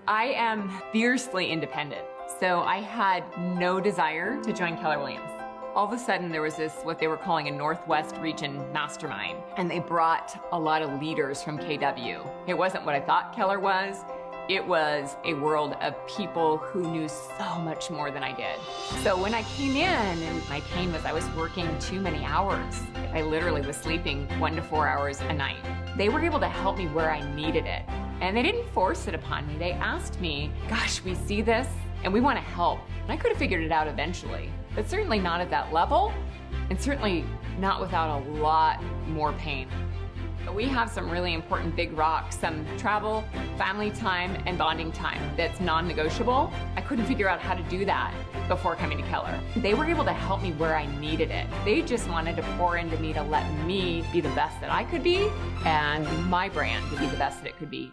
I am fiercely independent, so I had no desire to join Keller Williams. All of a sudden, there was this, what they were calling a Northwest Region mastermind, and they brought a lot of leaders from KW. It wasn't what I thought Keller was. It was a world of people who knew so much more than I did. So when I came in, and my pain was I was working too many hours. I literally was sleeping 1 to 4 hours a night. They were able to help me where I needed it. And they didn't force it upon me. They asked me, gosh, we see this and we want to help. And I could have figured it out eventually, but certainly not at that level, and certainly not without a lot more pain. We have some really important big rocks, some travel, family time, and bonding time that's non-negotiable. I couldn't figure out how to do that before coming to Keller. They were able to help me where I needed it. They just wanted to pour into me to let me be the best that I could be and my brand to be the best that it could be.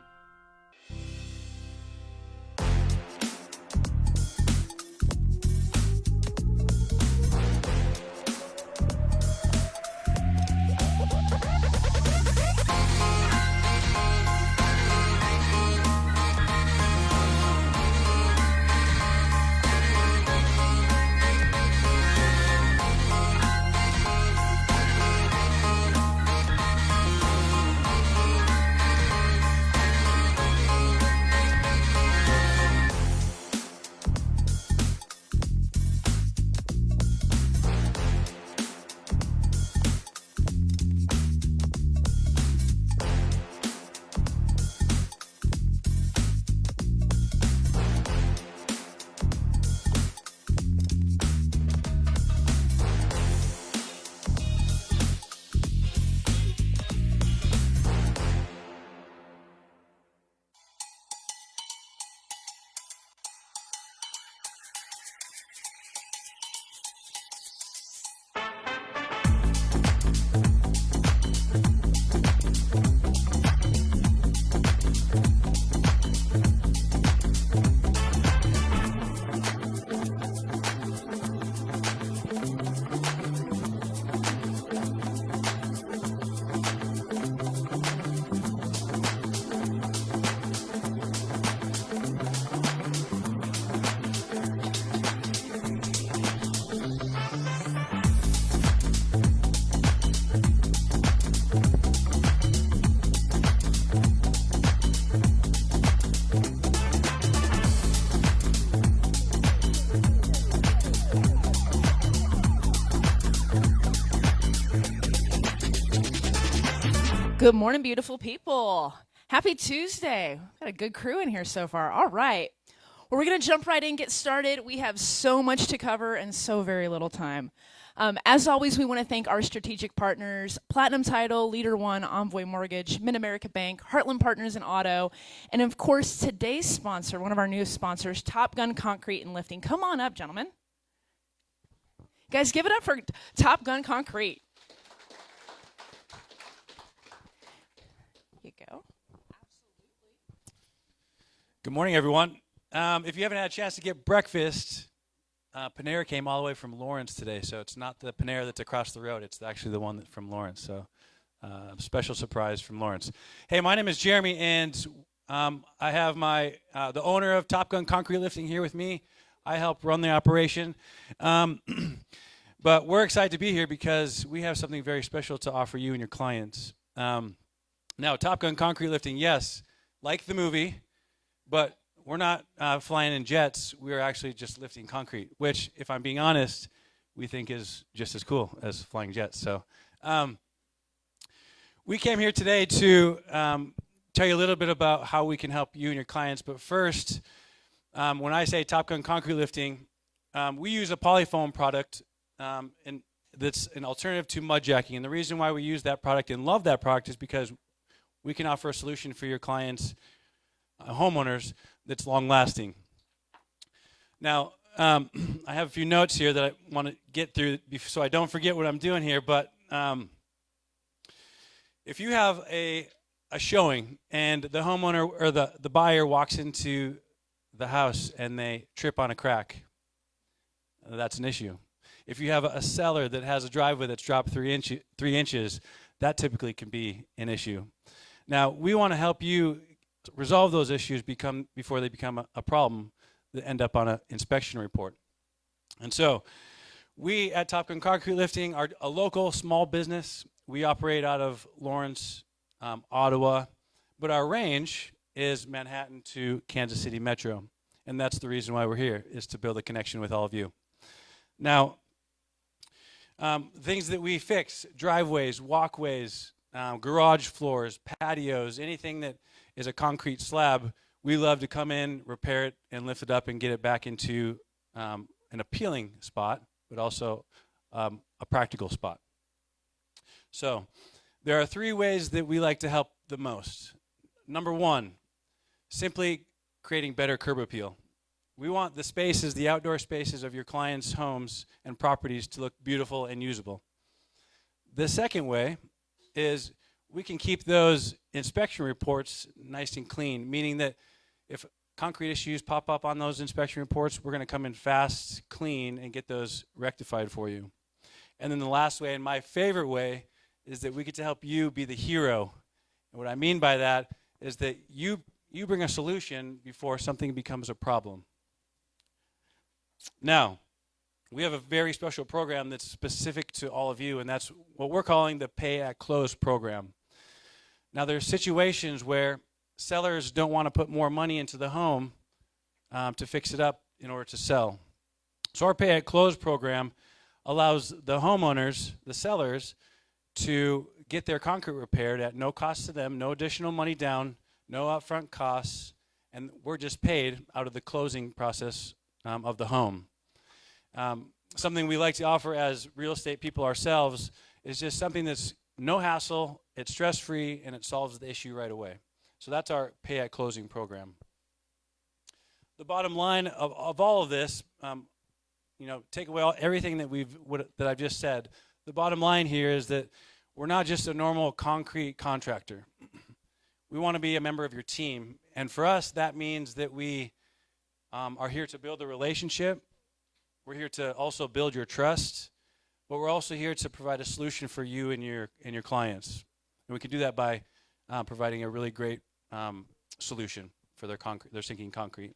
Good morning, beautiful people. Happy Tuesday. We've got a good crew in here so far. All right. Well, we're going to jump right in, get started. We have so much to cover and so very little time. As always, we want to thank our strategic partners, Platinum Title, Leader One, Envoy Mortgage, Mid-America Bank, Heartland Partners in Auto, and of course, today's sponsor, one of our newest sponsors, Top Gun Concrete and Lifting. Come on up, gentlemen. Guys, give it up for Top Gun Concrete. Here you go. Good morning, everyone. If you haven't had a chance to get breakfast, Panera came all the way from Lawrence today, so it's not the Panera that's across the road. It's actually the one from Lawrence, so special surprise from Lawrence. Hey, my name is Jeremy, and I have the owner of Top Gun Concrete Lifting here with me. I help run the operation, but we're excited to be here because we have something very special to offer you and your clients. Now, Top Gun Concrete Lifting, yes, like the movie, but we're not flying in jets. We're actually just lifting concrete, which, if I'm being honest, we think is just as cool as flying jets. So we came here today to tell you a little bit about how we can help you and your clients. But first, when I say Top Gun Concrete Lifting, we use a polyfoam product that's an alternative to mud jacking. And the reason why we use that product and love that product is because we can offer a solution for your clients, homeowners, that's long-lasting. Now, I have a few notes here that I want to get through so I don't forget what I'm doing here, but if you have a showing and the homeowner or the buyer walks into the house and they trip on a crack, that's an issue. If you have a seller that has a driveway that's dropped 3 inches, that typically can be an issue. Now, we want to help you resolve those issues before they become a problem that end up on an inspection report. And so we at Top Gun Concrete Lifting are a local small business. We operate out of Lawrence, Ottawa, but our range is Manhattan to Kansas City Metro. And that's the reason why we're here, is to build a connection with all of you. Now, things that we fix: driveways, walkways, garage floors, patios, anything that is a concrete slab, we love to come in, repair it, and lift it up and get it back into an appealing spot, but also a practical spot. So there are 3 ways that we like to help the most. Number 1, simply creating better curb appeal. We want the spaces, the outdoor spaces of your clients' homes and properties to look beautiful and usable. The second way is we can keep those inspection reports nice and clean, meaning that if concrete issues pop up on those inspection reports, we're going to come in fast, clean, and get those rectified for you. And then the last way, and my favorite way, is that we get to help you be the hero. And what I mean by that is that you bring a solution before something becomes a problem. Now, we have a very special program that's specific to all of you, and that's what we're calling the Pay at Close program. Now, there's situations where sellers don't want to put more money into the home to fix it up in order to sell. So our Pay at Close program allows the homeowners, the sellers, to get their concrete repaired at no cost to them, no additional money down, no upfront costs, and we're just paid out of the closing process of the home. Something we like to offer as real estate people ourselves is just something that's no hassle, it's stress-free, and it solves the issue right away. So that's our Pay at Closing program. The bottom line of all of this, take away everything that I've just said. The bottom line here is that we're not just a normal concrete contractor. We want to be a member of your team, and for us, that means that we are here to build a relationship. We're here to also build your trust, but we're also here to provide a solution for you and your clients. And we can do that by providing a really great solution for their sinking concrete.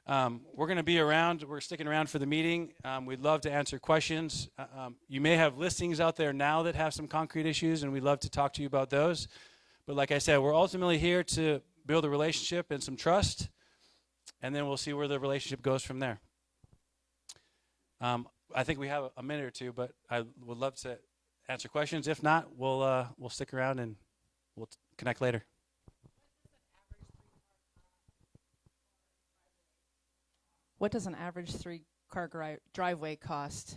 We're going to be around. We're sticking around for the meeting. We'd love to answer questions. You may have listings out there now that have some concrete issues, and we'd love to talk to you about those. But like I said, we're ultimately here to build a relationship and some trust, and then we'll see where the relationship goes from there. I think we have a minute or two, but I would love to answer questions. If not, we'll stick around and we'll connect later. What does an average 3-car driveway cost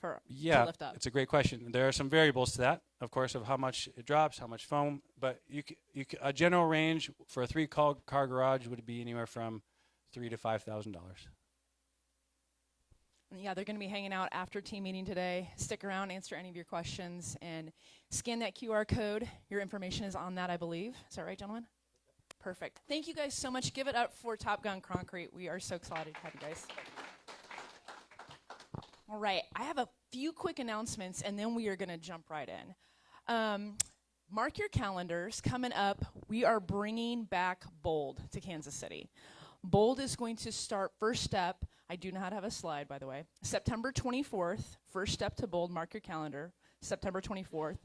to lift up? It's a great question. There are some variables to that, of course, of how much it drops, how much foam, but a general range for a 3-car garage would be anywhere from $3,000 to $5,000. Yeah, they're going to be hanging out after team meeting today. Stick around, answer any of your questions, and scan that QR code. Your information is on that, I believe. Is that right, gentlemen? Perfect. Thank you guys so much. Give it up for Top Gun Concrete. We are so excited to have you guys. All right, I have a few quick announcements, and then we are going to jump right in. Mark your calendars. Coming up, we are bringing back Bold to Kansas City. Bold is going to start first step. I do not have a slide, by the way. September 24th, first step to Bold. Mark your calendar. September 24th,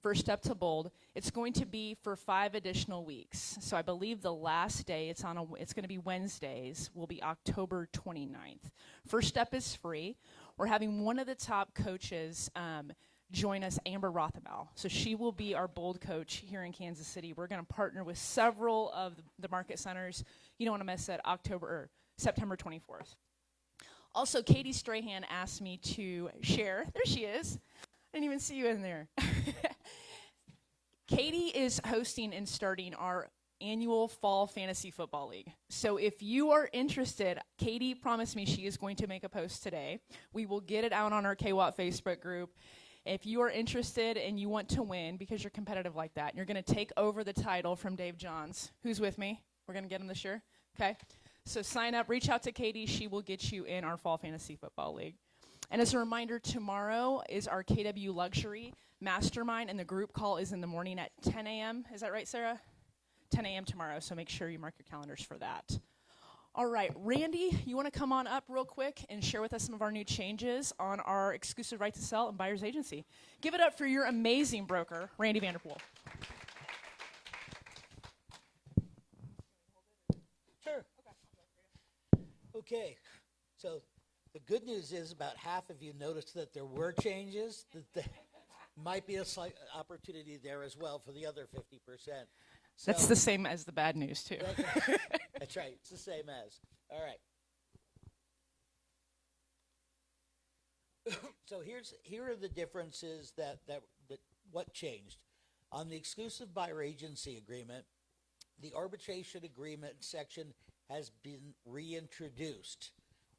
first step to Bold. It's going to be for 5 additional weeks. So I believe the last day, it's going to be Wednesdays, will be October 29th. First step is free. We're having one of the top coaches join us, Amber Rothenbaugh. So she will be our Bold coach here in Kansas City. We're going to partner with several of the market centers. You don't want to miss that September 24th. Also, Katie Strahan asked me to share. There she is. I didn't even see you in there. Katie is hosting and starting our annual Fall Fantasy Football League. So if you are interested, Katie promised me she is going to make a post today. We will get it out on our KWAT Facebook group. If you are interested and you want to win, because you're competitive like that, and you're going to take over the title from Dave Johns. Who's with me? We're going to get him this year? Okay. So sign up. Reach out to Katie. She will get you in our Fall Fantasy Football League. And as a reminder, tomorrow is our KW Luxury Mastermind, and the group call is in the morning at 10 a.m. Is that right, Sarah? 10 a.m. tomorrow, so make sure you mark your calendars for that. All right, Randy, you want to come on up real quick and share with us some of our new changes on our exclusive right to sell and buyer's agency. Give it up for your amazing broker, Randy Vanderpool. Sure. Okay. So the good news is about half of you noticed that there were changes. That there might be a slight opportunity there as well for the other 50%. So That's the same as the bad news, too. That's right. It's the same as. All right. So here are the differences that what changed. On the exclusive buyer agency agreement, the arbitration agreement section has been reintroduced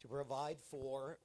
to provide for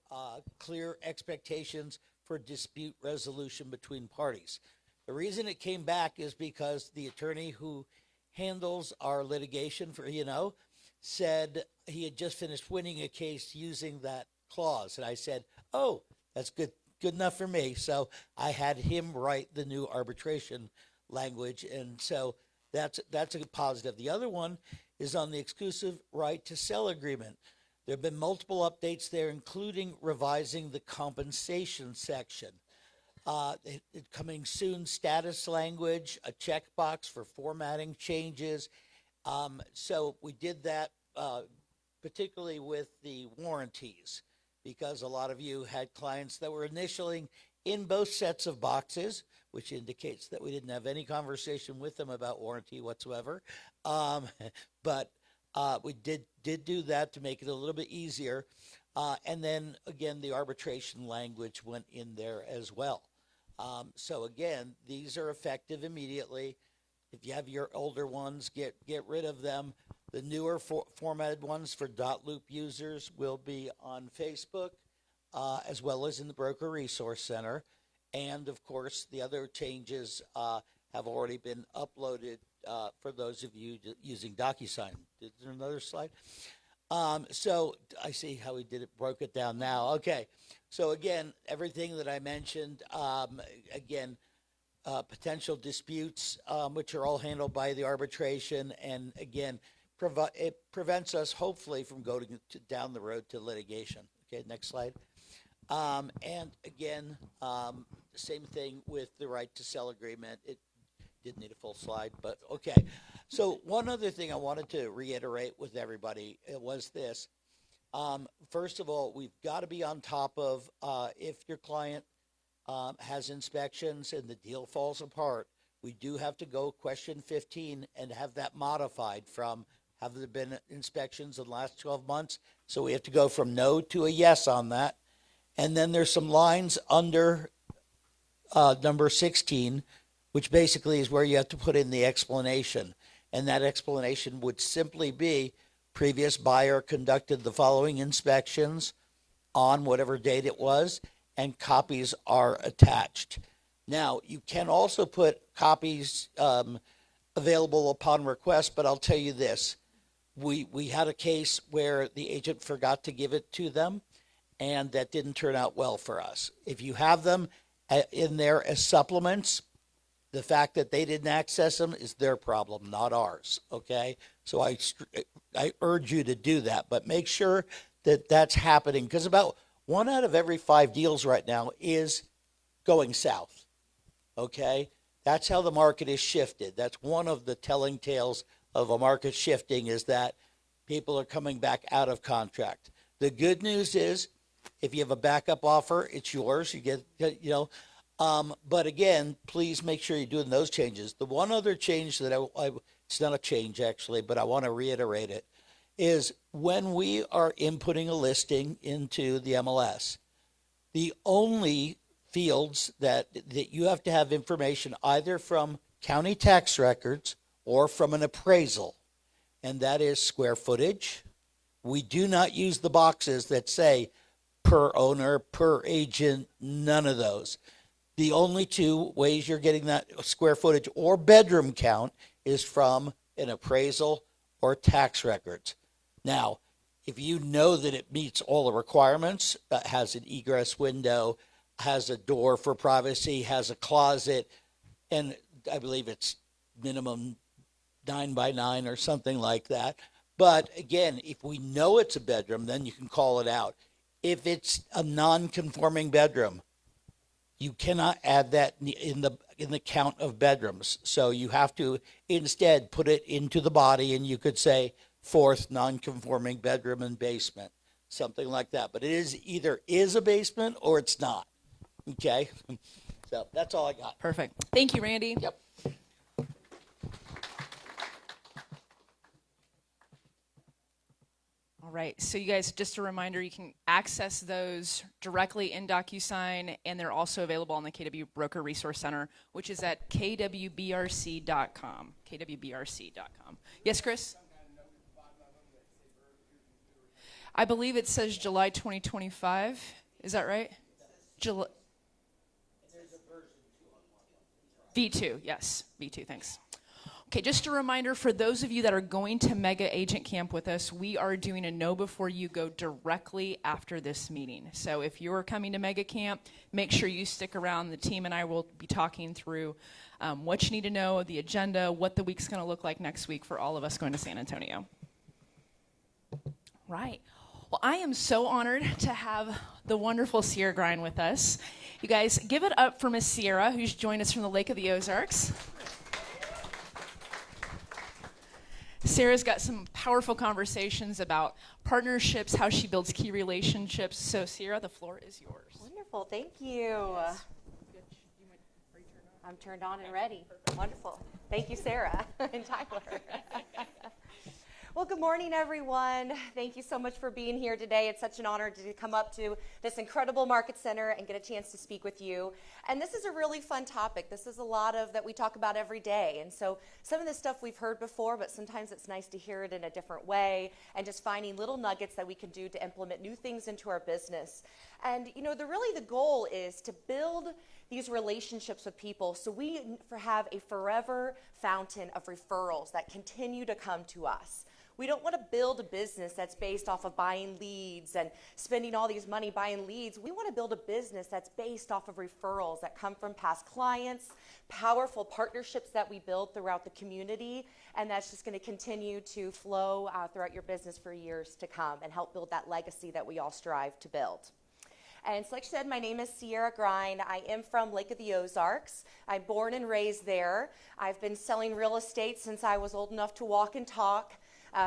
clear expectations for dispute resolution between parties. The reason it came back is because the attorney who handles our litigation for E&O said he had just finished winning a case using that clause. And I said, oh, that's good enough for me. So I had him write the new arbitration language. And so that's a positive. The other one is on the exclusive right to sell agreement. There have been multiple updates there, including revising the compensation section. Coming soon, status language, a checkbox for formatting changes. So we did that particularly with the warranties, because a lot of you had clients that were initially in both sets of boxes, which indicates that we didn't have any conversation with them about warranty whatsoever. But we did do that to make it a little bit easier. And then, again, the arbitration language went in there as well. So, again, these are effective immediately. If you have your older ones, get rid of them. The newer formatted ones for .loop users will be on Facebook, as well as in the Broker Resource Center. And, of course, the other changes have already been uploaded for those of you using DocuSign. Is there another slide? So I see how we broke it down now. Okay. So again, everything that I mentioned, potential disputes, which are all handled by the arbitration, and again, it prevents us hopefully from going down the road to litigation. Okay, next slide. And again, same thing with the right to sell agreement. It didn't need a full slide, but okay. So one other thing I wanted to reiterate with everybody was this. First of all, we've got to be on top of if your client has inspections and the deal falls apart, we do have to go question 15 and have that modified from have there been inspections in the last 12 months? So we have to go from no to a yes on that. And then there's some lines under number 16, which basically is where you have to put in the explanation. And that explanation would simply be previous buyer conducted the following inspections on whatever date it was, and copies are attached. Now, you can also put copies available upon request, but I'll tell you this. We had a case where the agent forgot to give it to them, and that didn't turn out well for us. If you have them in there as supplements, the fact that they didn't access them is their problem, not ours, okay? So I urge you to do that, but make sure that that's happening, because about 1 out of every 5 deals right now is going south, okay? That's how the market is shifted. That's one of the telling tales of a market shifting, is that people are coming back out of contract. The good news is, if you have a backup offer, it's yours. You get, but again, please make sure you're doing those changes. The one other change that it's not a change actually, but I want to reiterate it, is when we are inputting a listing into the MLS, the only fields that you have to have information either from county tax records or from an appraisal, and that is square footage. We do not use the boxes that say per owner, per agent, none of those. The only 2 ways you're getting that square footage or bedroom count is from an appraisal or tax records. Now, if you know that it meets all the requirements, has an egress window, has a door for privacy, has a closet, and I believe it's minimum 9 by 9 or something like that. But again, if we know it's a bedroom, then you can call it out. If it's a non-conforming bedroom, you cannot add that in the count of bedrooms. So you have to instead put it into the body, and you could say fourth non-conforming bedroom and basement, something like that. But it is either is a basement or it's not. Okay, so that's all I got. Perfect. Thank you, Randy. Yep. All right, so you guys, just a reminder, you can access those directly in DocuSign, and they're also available on the KW Broker Resource Center, which is at kwbrc.com, kwbrc.com. Yes, Chris? I believe it says July 2025. Is that right? July. V2, yes, V2, thanks. Okay, just a reminder for those of you that are going to Mega Agent Camp with us, we are doing a Know Before You Go directly after this meeting. So if you're coming to Mega Camp, make sure you stick around. The team and I will be talking through what you need to know, the agenda, what the week's going to look like next week for all of us going to San Antonio. Right. Well, I am so honored to have the wonderful Cierra Grein with us. You guys, give it up for Miss Cierra, who's joined us from the Lake of the Ozarks. Sarah's got some powerful conversations about partnerships, how she builds key relationships. So, Cierra, the floor is yours. Wonderful, thank you. Yes. I'm turned on and ready. Wonderful. Thank you, Sarah and Tyler. Well, good morning, everyone. Thank you so much for being here today. It's such an honor to come up to this incredible market center and get a chance to speak with you. And this is a really fun topic. This is a lot of that we talk about every day. And so some of this stuff we've heard before, but sometimes it's nice to hear it in a different way and just finding little nuggets that we can do to implement new things into our business. And, you know, the goal is to build these relationships with people so we have a forever fountain of referrals that continue to come to us. We don't want to build a business that's based off of buying leads and spending all these money buying leads. We want to build a business that's based off of referrals that come from past clients, powerful partnerships that we build throughout the community, and that's just going to continue to flow throughout your business for years to come and help build that legacy that we all strive to build. And so like I said, my name is Cierra Grein. I am from Lake of the Ozarks. I'm born and raised there. I've been selling real estate since I was old enough to walk and talk.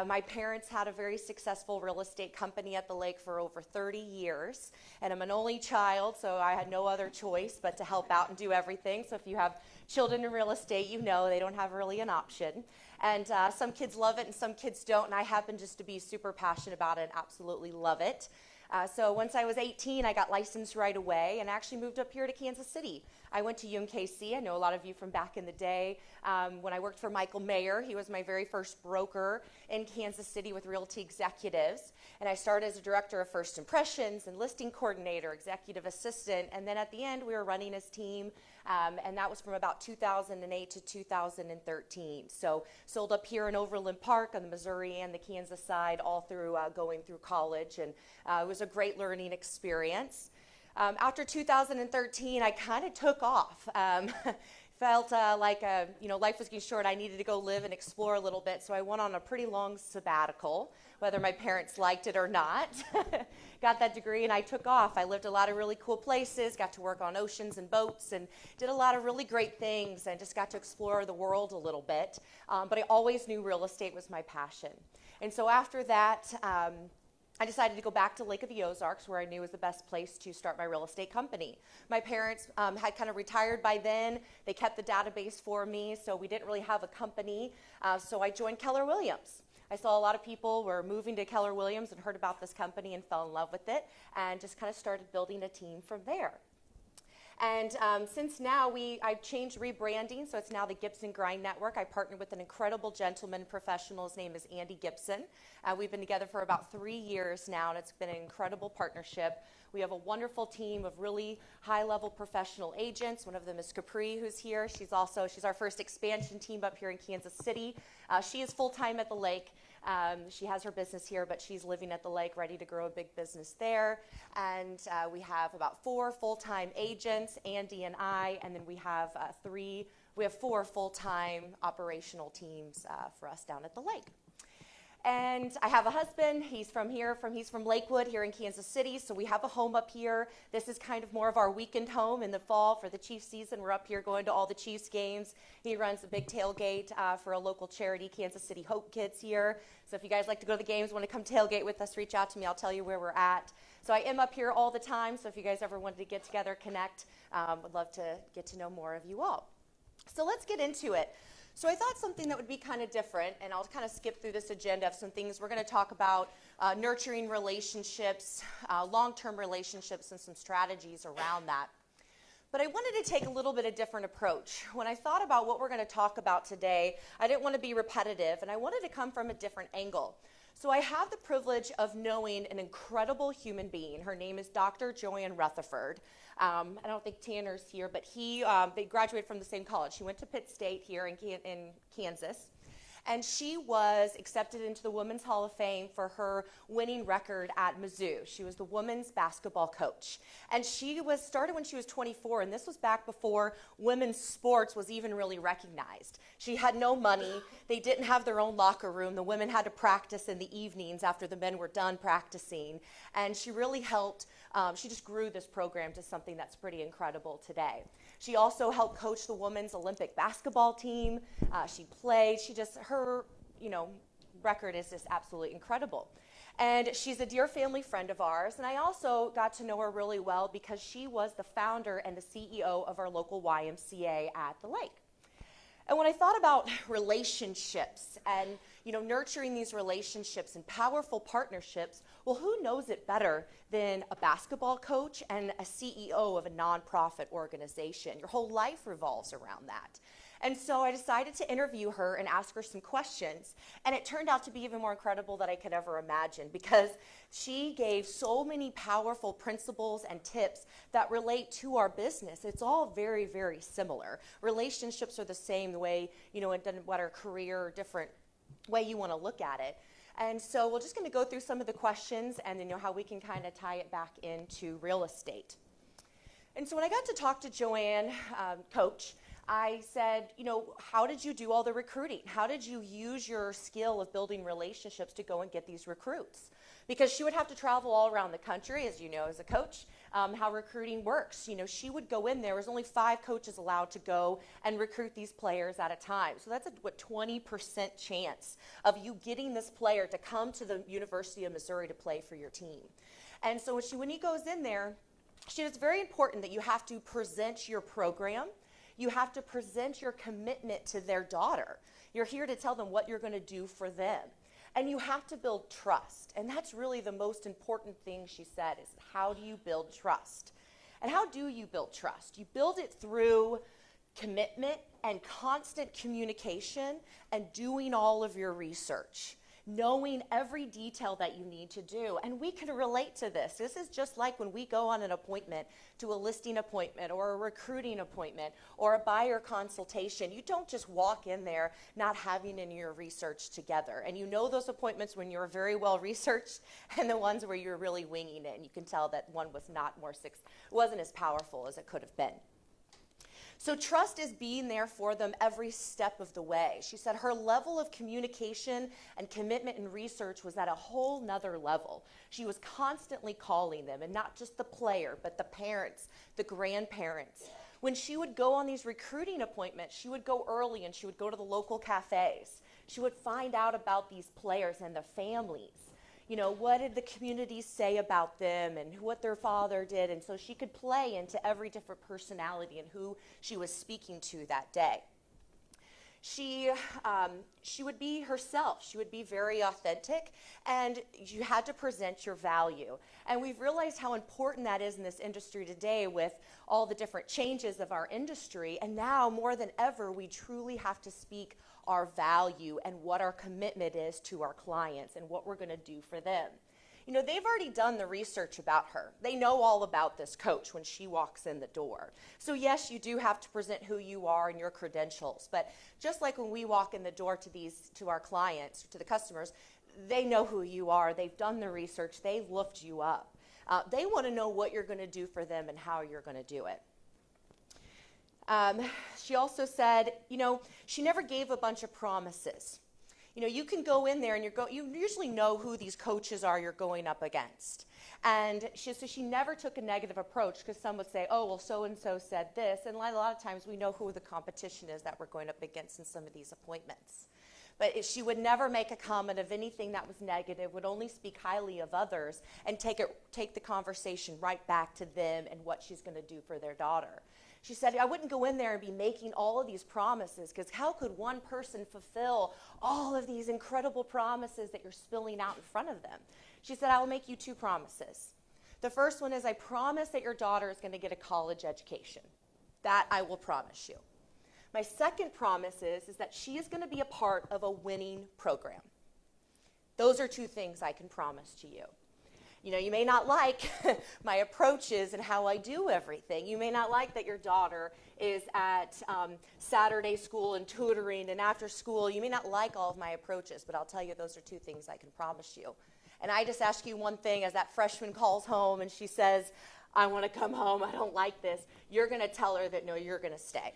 My parents had a very successful real estate company at the lake for over 30 years, and I'm an only child, so I had no other choice but to help out and do everything. So if you have children in real estate, you know they don't have really an option. And some kids love it and some kids don't, and I happen just to be super passionate about it and absolutely love it. So once I was 18, I got licensed right away and actually moved up here to Kansas City. I went to UMKC. I know a lot of you from back in the day. When I worked for Michael Mayer, he was my very first broker in Kansas City with Realty Executives. And I started as a director of first impressions and listing coordinator, executive assistant. And then at the end, we were running his team. And that was from about 2008 to 2013. So sold up here in Overland Park on the Missouri and the Kansas side all through going through college. And it was a great learning experience. After 2013, I kind of took off. Felt like life was getting short. I needed to go live and explore a little bit, so I went on a pretty long sabbatical, whether my parents liked it or not. Got that degree and I took off. I lived a lot of really cool places, got to work on oceans and boats, and did a lot of really great things, and just got to explore the world a little bit. But I always knew real estate was my passion. And so after that, I decided to go back to Lake of the Ozarks, where I knew was the best place to start my real estate company. My parents had kind of retired by then. They kept the database for me, so we didn't really have a company. So I joined Keller Williams. I saw a lot of people were moving to Keller Williams and heard about this company and fell in love with it, and just kind of started building a team from there. And since now, I've changed rebranding, so it's now the Gibson Grein Network. I partnered with an incredible gentleman professional. His name is Andy Gibson. We've been together for about 3 years now, and it's been an incredible partnership. We have a wonderful team of really high-level professional agents. One of them is Capri, who's here. She's our first expansion team up here in Kansas City. She is full-time at the lake. She has her business here, but she's living at the lake, ready to grow a big business there. And we have about 4 full-time agents, Andy and I, and then we have 3 We have 4 full-time operational teams for us down at the lake. And I have a husband. He's from Lakewood here in Kansas City, so we have a home up here. This is kind of more of our weekend home in the fall for the Chiefs season. We're up here going to all the Chiefs games. He runs a big tailgate for a local charity, Kansas City Hope Kids here. So if you guys like to go to the games, want to come tailgate with us, reach out to me. I'll tell you where we're at. So I am up here all the time, so if you guys ever wanted to get together, connect, would love to get to know more of you all. So let's get into it. So I thought something that would be kind of different, and I'll kind of skip through this agenda of some things. We're going to talk about nurturing relationships, long-term relationships, and some strategies around that. But I wanted to take a little bit of different approach. When I thought about what we're going to talk about today, I didn't want to be repetitive, and I wanted to come from a different angle. So I have the privilege of knowing an incredible human being. Her name is Dr. Joanne Rutherford. I don't think Tanner's here, but they graduated from the same college. She went to Pitt State here in Kansas. And she was accepted into the Women's Hall of Fame for her winning record at Mizzou. She was the women's basketball coach. And she started when she was 24, and this was back before women's sports was even really recognized. She had no money. They didn't have their own locker room. The women had to practice in the evenings after the men were done practicing. And she really helped, she just grew this program to something that's pretty incredible today. She also helped coach the women's Olympic basketball team. She played. Her record is just absolutely incredible. And she's a dear family friend of ours. And I also got to know her really well because she was the founder and the CEO of our local YMCA at the lake. And when I thought about relationships and nurturing these relationships and powerful partnerships, well, who knows it better than a basketball coach and a CEO of a nonprofit organization? Your whole life revolves around that. And so I decided to interview her and ask her some questions. And it turned out to be even more incredible than I could ever imagine because she gave so many powerful principles and tips that relate to our business. It's all very, very similar. Relationships are the same way, it doesn't matter career or different way you want to look at it. And so we're just going to go through some of the questions and then how we can kind of tie it back into real estate. And so when I got to talk to Joanne, Coach, I said, how did you do all the recruiting? How did you use your skill of building relationships to go and get these recruits? Because she would have to travel all around the country, as you know, as a coach, how recruiting works. She would go in there. Was only 5 coaches allowed to go and recruit these players at a time. So that's a 20% chance of you getting this player to come to the University of Missouri to play for your team. And so when he goes in there, it's very important that you have to present your program. You have to present your commitment to their daughter. You're here to tell them what you're going to do for them. And you have to build trust. And that's really the most important thing she said is how do you build trust? And how do you build trust? You build it through commitment and constant communication and doing all of your research. Knowing every detail that you need to do. And we can relate to this. This is just like when we go on an appointment to a listing appointment or a recruiting appointment or a buyer consultation. You don't just walk in there not having any of your research together. And those appointments when you're very well researched and the ones where you're really winging it. And you can tell that one was wasn't as powerful as it could have been. So trust is being there for them every step of the way. She said her level of communication and commitment and research was at a whole nother level. She was constantly calling them, and not just the player, but the parents, the grandparents. When she would go on these recruiting appointments, she would go early and she would go to the local cafes. She would find out about these players and the families. What did the community say about them and what their father did? And so she could play into every different personality and who she was speaking to that day. She would be herself. She would be very authentic, and you had to present your value. And we've realized how important that is in this industry today with all the different changes of our industry. And now more than ever, we truly have to speak our value and what our commitment is to our clients and what we're going to do for them. They've already done the research about her. They know all about this coach when she walks in the door. So yes, you do have to present who you are and your credentials. But just like when we walk in the door to our clients, to the customers, they know who you are. They've done the research. They've looked you up. They want to know what you're going to do for them and how you're going to do it. She also said, she never gave a bunch of promises. You can go in there and you usually know who these coaches are you're going up against. And she never took a negative approach, because some would say, oh, well, so-and-so said this. And a lot of times we know who the competition is that we're going up against in some of these appointments. But she would never make a comment of anything that was negative, would only speak highly of others, and take the conversation right back to them and what she's going to do for their daughter. She said, I wouldn't go in there and be making all of these promises, because how could one person fulfill all of these incredible promises that you're spilling out in front of them? She said, I will make you 2 promises. The first one is, I promise that your daughter is going to get a college education. That I will promise you. My second promise is that she is going to be a part of a winning program. Those are 2 things I can promise to you. You may not like my approaches and how I do everything. You may not like that your daughter is at Saturday school and tutoring and after school. You may not like all of my approaches, but I'll tell you those are 2 things I can promise you. And I just ask you one thing: as that freshman calls home and she says, I want to come home, I don't like this, you're going to tell her that, no, you're going to stay.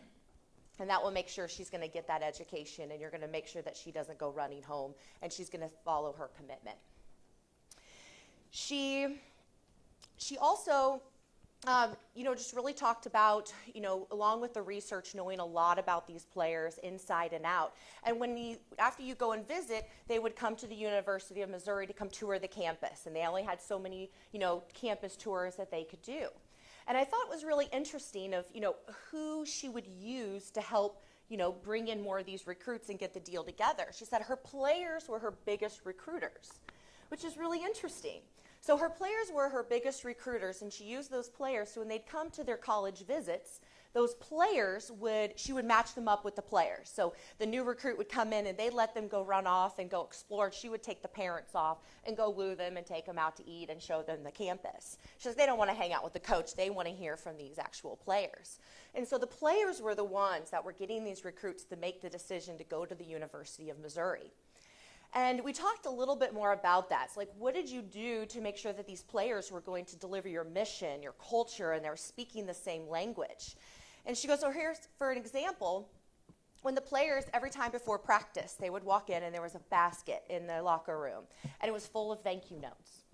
And that will make sure she's going to get that education, and you're going to make sure that she doesn't go running home, and she's going to follow her commitment. She also, just really talked about, along with the research, knowing a lot about these players inside and out. And after you go and visit, they would come to the University of Missouri to come tour the campus, and they only had so many, campus tours that they could do. And I thought it was really interesting of, who she would use to help, bring in more of these recruits and get the deal together. She said her players were her biggest recruiters, which is really interesting. So her players were her biggest recruiters, and she used those players. So when they'd come to their college visits, those players she would match them up with the players. So the new recruit would come in and they'd let them go run off and go explore. She would take the parents off and go woo them and take them out to eat and show them the campus. She says they don't want to hang out with the coach. They want to hear from these actual players. And so the players were the ones that were getting these recruits to make the decision to go to the University of Missouri. And we talked a little bit more about that. So what did you do to make sure that these players were going to deliver your mission, your culture, and they were speaking the same language? And she goes, so here's, for an example, when the players, every time before practice, they would walk in and there was a basket in the locker room, and it was full of thank you notes.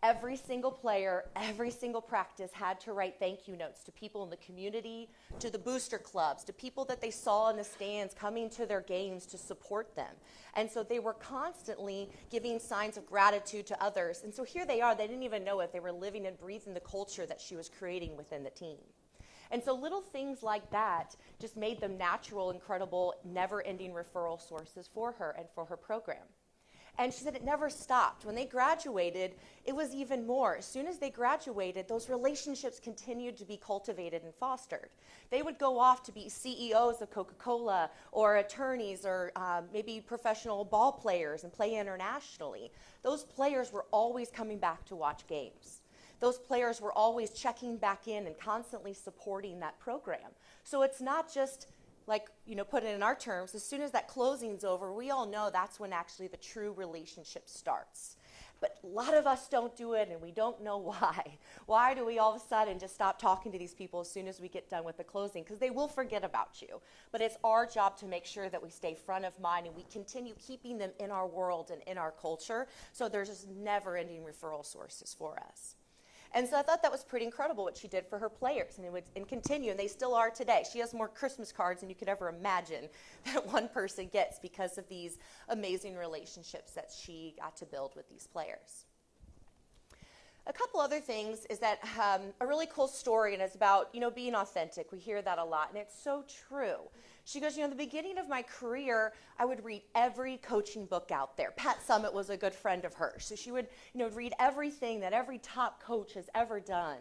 Every single player, every single practice had to write thank you notes to people in the community, to the booster clubs, to people that they saw in the stands coming to their games to support them. And so they were constantly giving signs of gratitude to others. And so here they are, they didn't even know it. They were living and breathing the culture that she was creating within the team. And so little things like that just made them natural, incredible, never-ending referral sources for her and for her program. And she said it never stopped. When they graduated, it was even more. As soon as they graduated, those relationships continued to be cultivated and fostered. They would go off to be CEOs of Coca-Cola or attorneys or maybe professional ball players and play internationally. Those players were always coming back to watch games. Those players were always checking back in and constantly supporting that program. So it's not just put it in our terms, as soon as that closing's over, we all know that's when actually the true relationship starts. But a lot of us don't do it, and we don't know why. Why do we all of a sudden just stop talking to these people as soon as we get done with the closing? Because they will forget about you. But it's our job to make sure that we stay front of mind and we continue keeping them in our world and in our culture, so there's just never-ending referral sources for us. And so I thought that was pretty incredible what she did for her players, and it would continue, and they still are today. She has more Christmas cards than you could ever imagine that one person gets because of these amazing relationships that she got to build with these players. A couple other things is that a really cool story, and it's about, being authentic. We hear that a lot, and it's so true. She goes, the beginning of my career, I would read every coaching book out there. Pat Summitt was a good friend of hers. So she would, read everything that every top coach has ever done.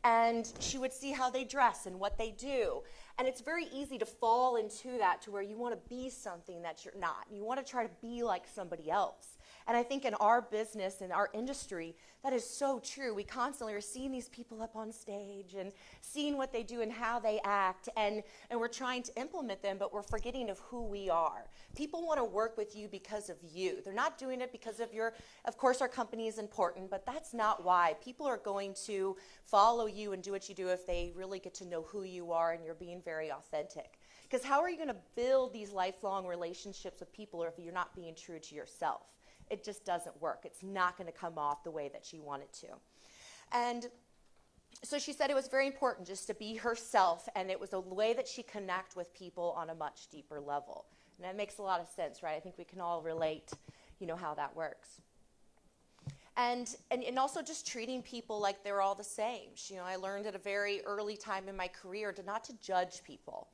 And she would see how they dress and what they do. And it's very easy to fall into that, to where you want to be something that you're not. You want to try to be like somebody else. And I think in our business, in our industry, that is so true. We constantly are seeing these people up on stage and seeing what they do and how they act, and we're trying to implement them, but we're forgetting of who we are. People want to work with you because of you. They're not doing it because of course our company is important, but that's not why. People are going to follow you and do what you do if they really get to know who you are and you're being very authentic. Because how are you going to build these lifelong relationships with people if you're not being true to yourself? It just doesn't work. It's not going to come off the way that she wanted to. And so she said it was very important just to be herself, and it was a way that she connect with people on a much deeper level. And that makes a lot of sense, right? I think we can all relate, how that works. And also just treating people like they're all the same. I learned at a very early time in my career not to judge people.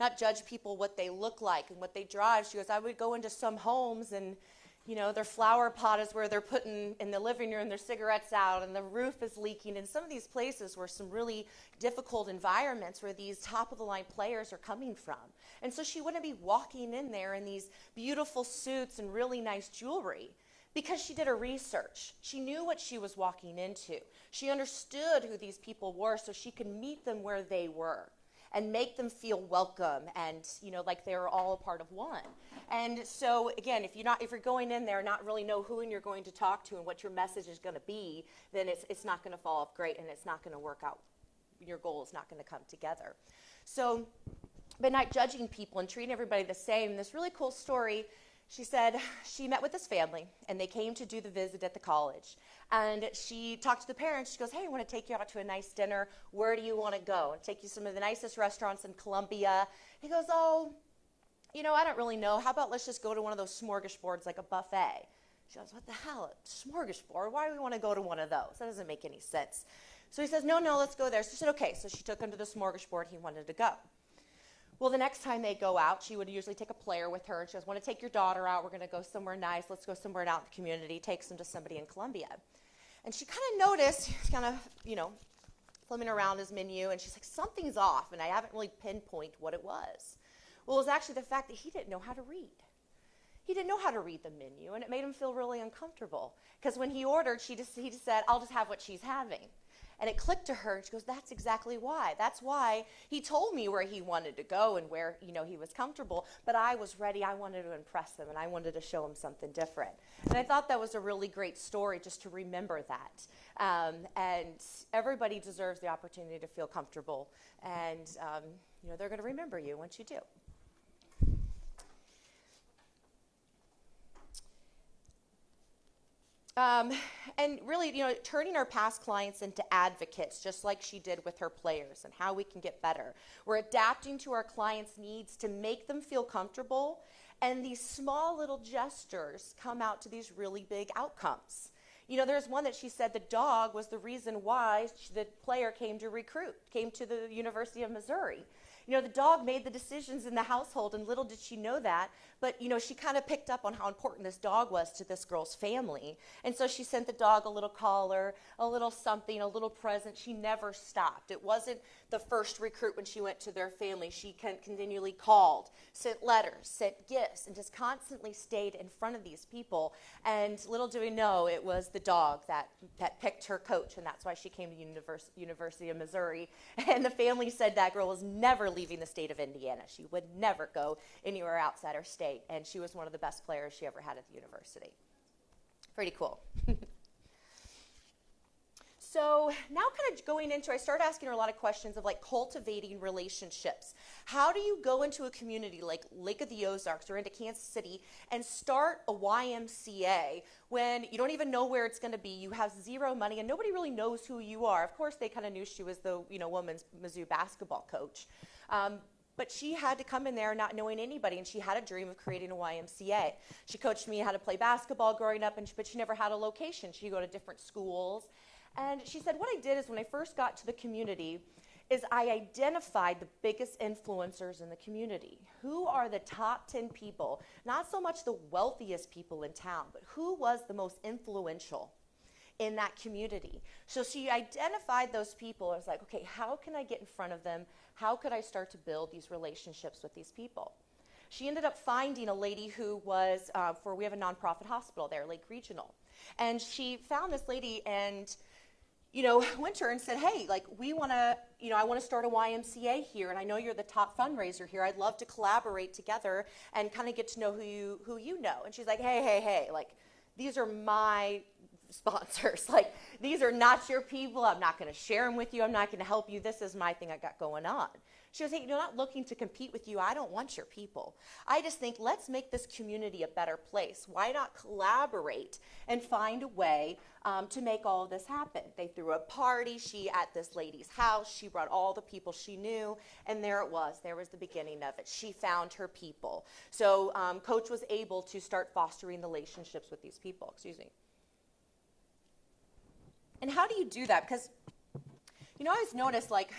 Not judge people what they look like and what they drive. She goes, I would go into some homes and their flower pot is where they're putting in the living room their cigarettes out, and the roof is leaking. And some of these places were some really difficult environments where these top-of-the-line players are coming from. And so she wouldn't be walking in there in these beautiful suits and really nice jewelry because she did her research. She knew what she was walking into. She understood who these people were so she could meet them where they were and make them feel welcome and, like they were all a part of one. And so, again, if you're going in there and not really know who you're going to talk to and what your message is going to be, then it's not going to fall off great and it's not going to work out. Your goal is not going to come together. So, but not judging people and treating everybody the same. This really cool story, she said she met with this family and they came to do the visit at the college. And she talked to the parents. She goes, hey, I want to take you out to a nice dinner. Where do you want to go? I'll take you to some of the nicest restaurants in Columbia. He goes, oh, I don't really know. How about let's just go to one of those smorgasbords, like a buffet? She goes, what the hell, a smorgasbord? Why do we want to go to one of those? That doesn't make any sense. So he says, no, let's go there. So she said, okay. So she took him to the smorgasbord he wanted to go. Well, the next time they go out, she would usually take a player with her. And she goes, want to take your daughter out? We're going to go somewhere nice. Let's go somewhere out in the community. Takes them to somebody in Columbia. And she kind of noticed, he's kind of, flipping around his menu, and she's like, something's off, and I haven't really pinpointed what it was. Well, it was actually the fact that he didn't know how to read. He didn't know how to read the menu, and it made him feel really uncomfortable. Because when he ordered, he just said, I'll just have what she's having. And it clicked to her, and she goes, that's exactly why. That's why he told me where he wanted to go and where, he was comfortable, but I was ready. I wanted to impress him, and I wanted to show him something different. And I thought that was a really great story just to remember that. And everybody deserves the opportunity to feel comfortable, and, they're going to remember you once you do. And really, turning our past clients into advocates, just like she did with her players, and how we can get better. We're adapting to our clients' needs to make them feel comfortable, and these small little gestures come out to these really big outcomes. There's one that she said the dog was the reason why the player came to the University of Missouri. The dog made the decisions in the household, and little did she know that. But, she kind of picked up on how important this dog was to this girl's family. And so she sent the dog a little collar, a little something, a little present. She never stopped. It wasn't the first recruit when she went to their family. She continually called, sent letters, sent gifts, and just constantly stayed in front of these people. And little do we know, it was the dog that picked her coach, and that's why she came to University of Missouri. And the family said that girl was never leaving the state of Indiana. She would never go anywhere outside her state, and she was one of the best players she ever had at the university. Pretty cool. So now kind of going into, I started asking her a lot of questions of like cultivating relationships. How do you go into a community like Lake of the Ozarks or into Kansas City and start a YMCA when you don't even know where it's going to be, you have zero money, and nobody really knows who you are? Of course, they kind of knew she was the women's Mizzou basketball coach. But she had to come in there not knowing anybody, and she had a dream of creating a YMCA. She coached me how to play basketball growing up, but she never had a location. She'd go to different schools. And she said, what I did is when I first got to the community is I identified the biggest influencers in the community. Who are the top 10 people? Not so much the wealthiest people in town, but who was the most influential in that community? So she identified those people and was like, okay, how can I get in front of them? How could I start to build these relationships with these people? she ended up finding a lady who was, we have a nonprofit hospital there, Lake Regional. And she found this lady and, went to her and said, hey, like, we want to, I want to start a YMCA here, and I know you're the top fundraiser here. I'd love to collaborate together and kind of get to know who you know. And she's like, hey, like, these are my sponsors. Like, these are not your people. I'm not going to share them with you. I'm not going to help you. This is my thing I got going on. She was saying, not looking to compete with you. I don't want your people. I just think, let's make this community a better place. Why not collaborate and find a way to make all of this happen? They threw a party. At this lady's house. She brought all the people she knew, and there it was. There was the beginning of it. She found her people. So Coach was able to start fostering relationships with these people. Excuse me. And how do you do that? Because, I always noticed, like,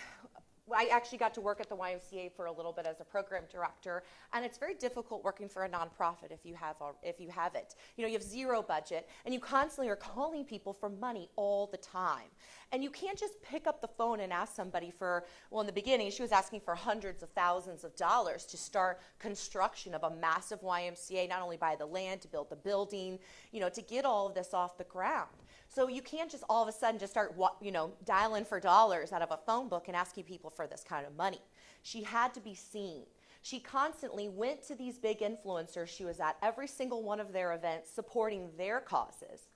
I actually got to work at the YMCA for a little bit as a program director, and it's very difficult working for a nonprofit if you have it. You have zero budget, and you constantly are calling people for money all the time. And you can't just pick up the phone and ask somebody for, in the beginning, she was asking for hundreds of thousands of dollars to start construction of a massive YMCA, not only buy the land, to build the building, to get all of this off the ground. So you can't just all of a sudden just start, dialing for dollars out of a phone book and asking people for this kind of money. She had to be seen. She constantly went to these big influencers. She was at every single one of their events supporting their causes.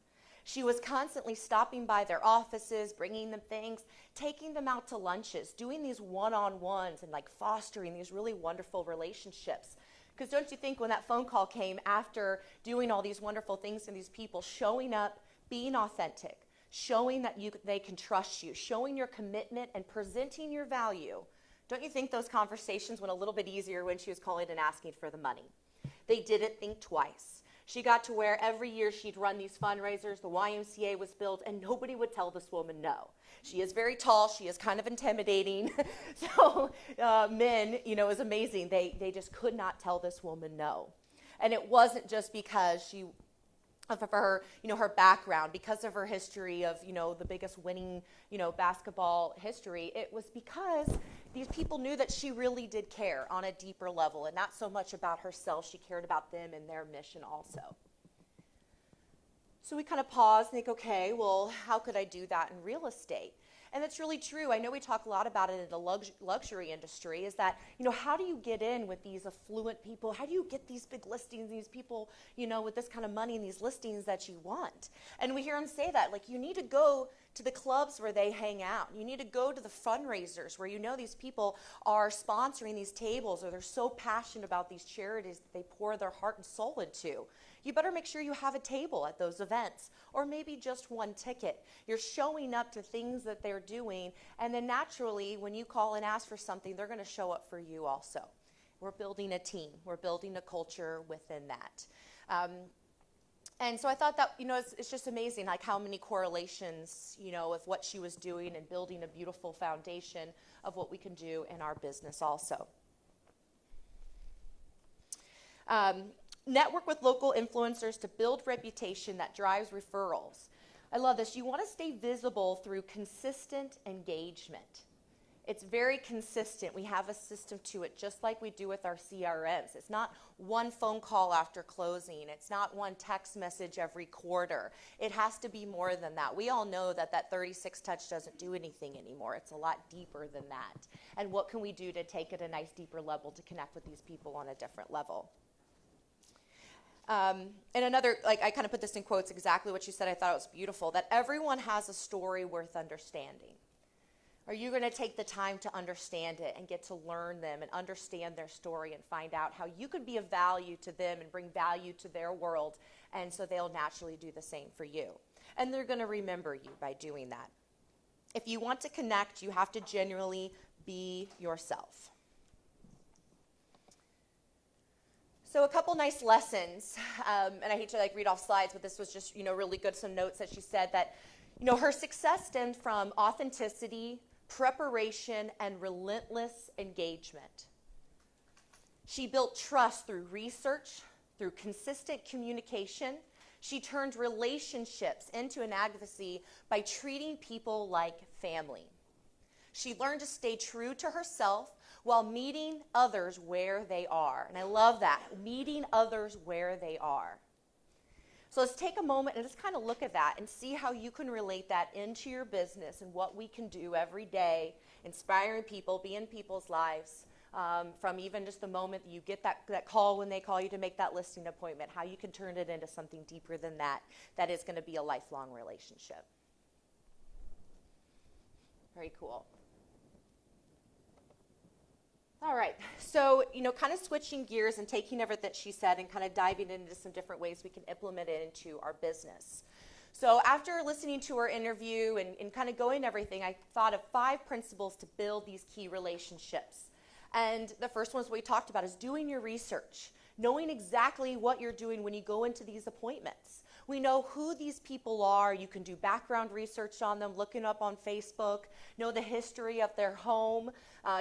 She was constantly stopping by their offices, bringing them things, taking them out to lunches, doing these one-on-ones and like fostering these really wonderful relationships. Because don't you think when that phone call came after doing all these wonderful things to these people, showing up, being authentic, showing that they can trust you, showing your commitment and presenting your value, don't you think those conversations went a little bit easier when she was calling and asking for the money? They didn't think twice. She got to where every year she'd run these fundraisers, the YMCA was built, and nobody would tell this woman no. She is very tall. She is kind of intimidating. So men, it was amazing. They just could not tell this woman no. And it wasn't just because of her, her background, because of her history of, the biggest winning, basketball history. It was because these people knew that she really did care on a deeper level, and not so much about herself. She cared about them and their mission also. So we kind of pause and think, okay, well, how could I do that in real estate? And that's really true. I know we talk a lot about it in the luxury industry, is that, how do you get in with these affluent people? How do you get these big listings, these people, with this kind of money and these listings that you want? And we hear them say that, like, you need to go to the clubs where they hang out. You need to go to the fundraisers where these people are sponsoring these tables, or they're so passionate about these charities that they pour their heart and soul into. You better make sure you have a table at those events, or maybe just one ticket. You're showing up to things that they're doing, and then naturally, when you call and ask for something, they're going to show up for you also. We're building a team. We're building a culture within that. And so I thought that, it's just amazing, like how many correlations, with what she was doing and building a beautiful foundation of what we can do in our business also. Network with local influencers to build reputation that drives referrals. I love this. You want to stay visible through consistent engagement. It's very consistent. We have a system to it, just like we do with our CRMs. It's not one phone call after closing. It's not one text message every quarter. It has to be more than that. We all know that 36 touch doesn't do anything anymore. It's a lot deeper than that. And what can we do to take it a nice deeper level to connect with these people on a different level? And another, like, I kind of put this in quotes, exactly what she said. I thought it was beautiful, that everyone has a story worth understanding. Are you going to take the time to understand it and get to learn them and understand their story and find out how you could be of value to them and bring value to their world, and so they'll naturally do the same for you. And they're going to remember you by doing that. If you want to connect, you have to genuinely be yourself. So a couple nice lessons, and I hate to read off slides, but this was just really good. Some notes that she said that her success stemmed from authenticity, preparation, and relentless engagement. She built trust through research, through consistent communication. She turned relationships into an advocacy by treating people like family. She learned to stay true to herself while meeting others where they are. And I love that, meeting others where they are. So let's take a moment and just kind of look at that and see how you can relate that into your business and what we can do every day, inspiring people, be in people's lives, from even just the moment that you get that call when they call you to make that listing appointment, how you can turn it into something deeper than that, that is going to be a lifelong relationship. Very cool. All right, so, kind of switching gears and taking everything that she said and kind of diving into some different ways we can implement it into our business. So after listening to her interview and kind of going everything, I thought of 5 principles to build these key relationships. And the first one is what we talked about, is doing your research, knowing exactly what you're doing when you go into these appointments. We know who these people are. You can do background research on them, looking up on Facebook, know the history of their home.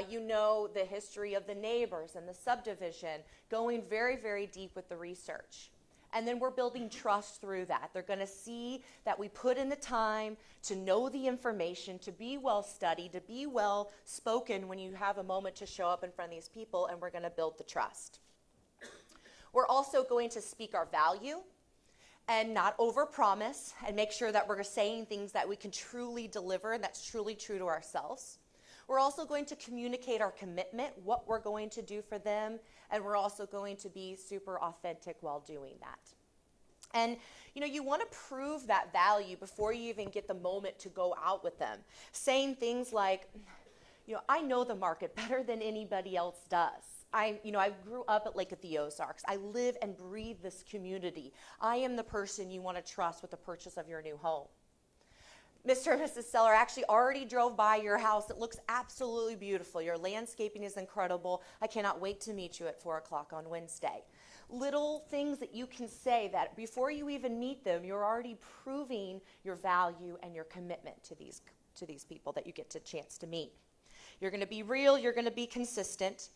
You know the history of the neighbors and the subdivision, going very, very deep with the research. And then we're building trust through that. They're going to see that we put in the time to know the information, to be well studied, to be well spoken when you have a moment to show up in front of these people, and we're going to build the trust. We're also going to speak our value and not overpromise, and make sure that we're saying things that we can truly deliver and that's truly true to ourselves. We're also going to communicate our commitment, what we're going to do for them, and we're also going to be super authentic while doing that. And you want to prove that value before you even get the moment to go out with them. Saying things like, I know the market better than anybody else does. I grew up at Lake of the Ozarks. I live and breathe this community. I am the person you want to trust with the purchase of your new home. Mr. and Mrs. Seller actually already drove by your house. It looks absolutely beautiful. Your landscaping is incredible. I cannot wait to meet you at 4 o'clock on Wednesday. Little things that you can say that before you even meet them, you're already proving your value and your commitment to these people that you get a chance to meet. You're going to be real. You're going to be consistent.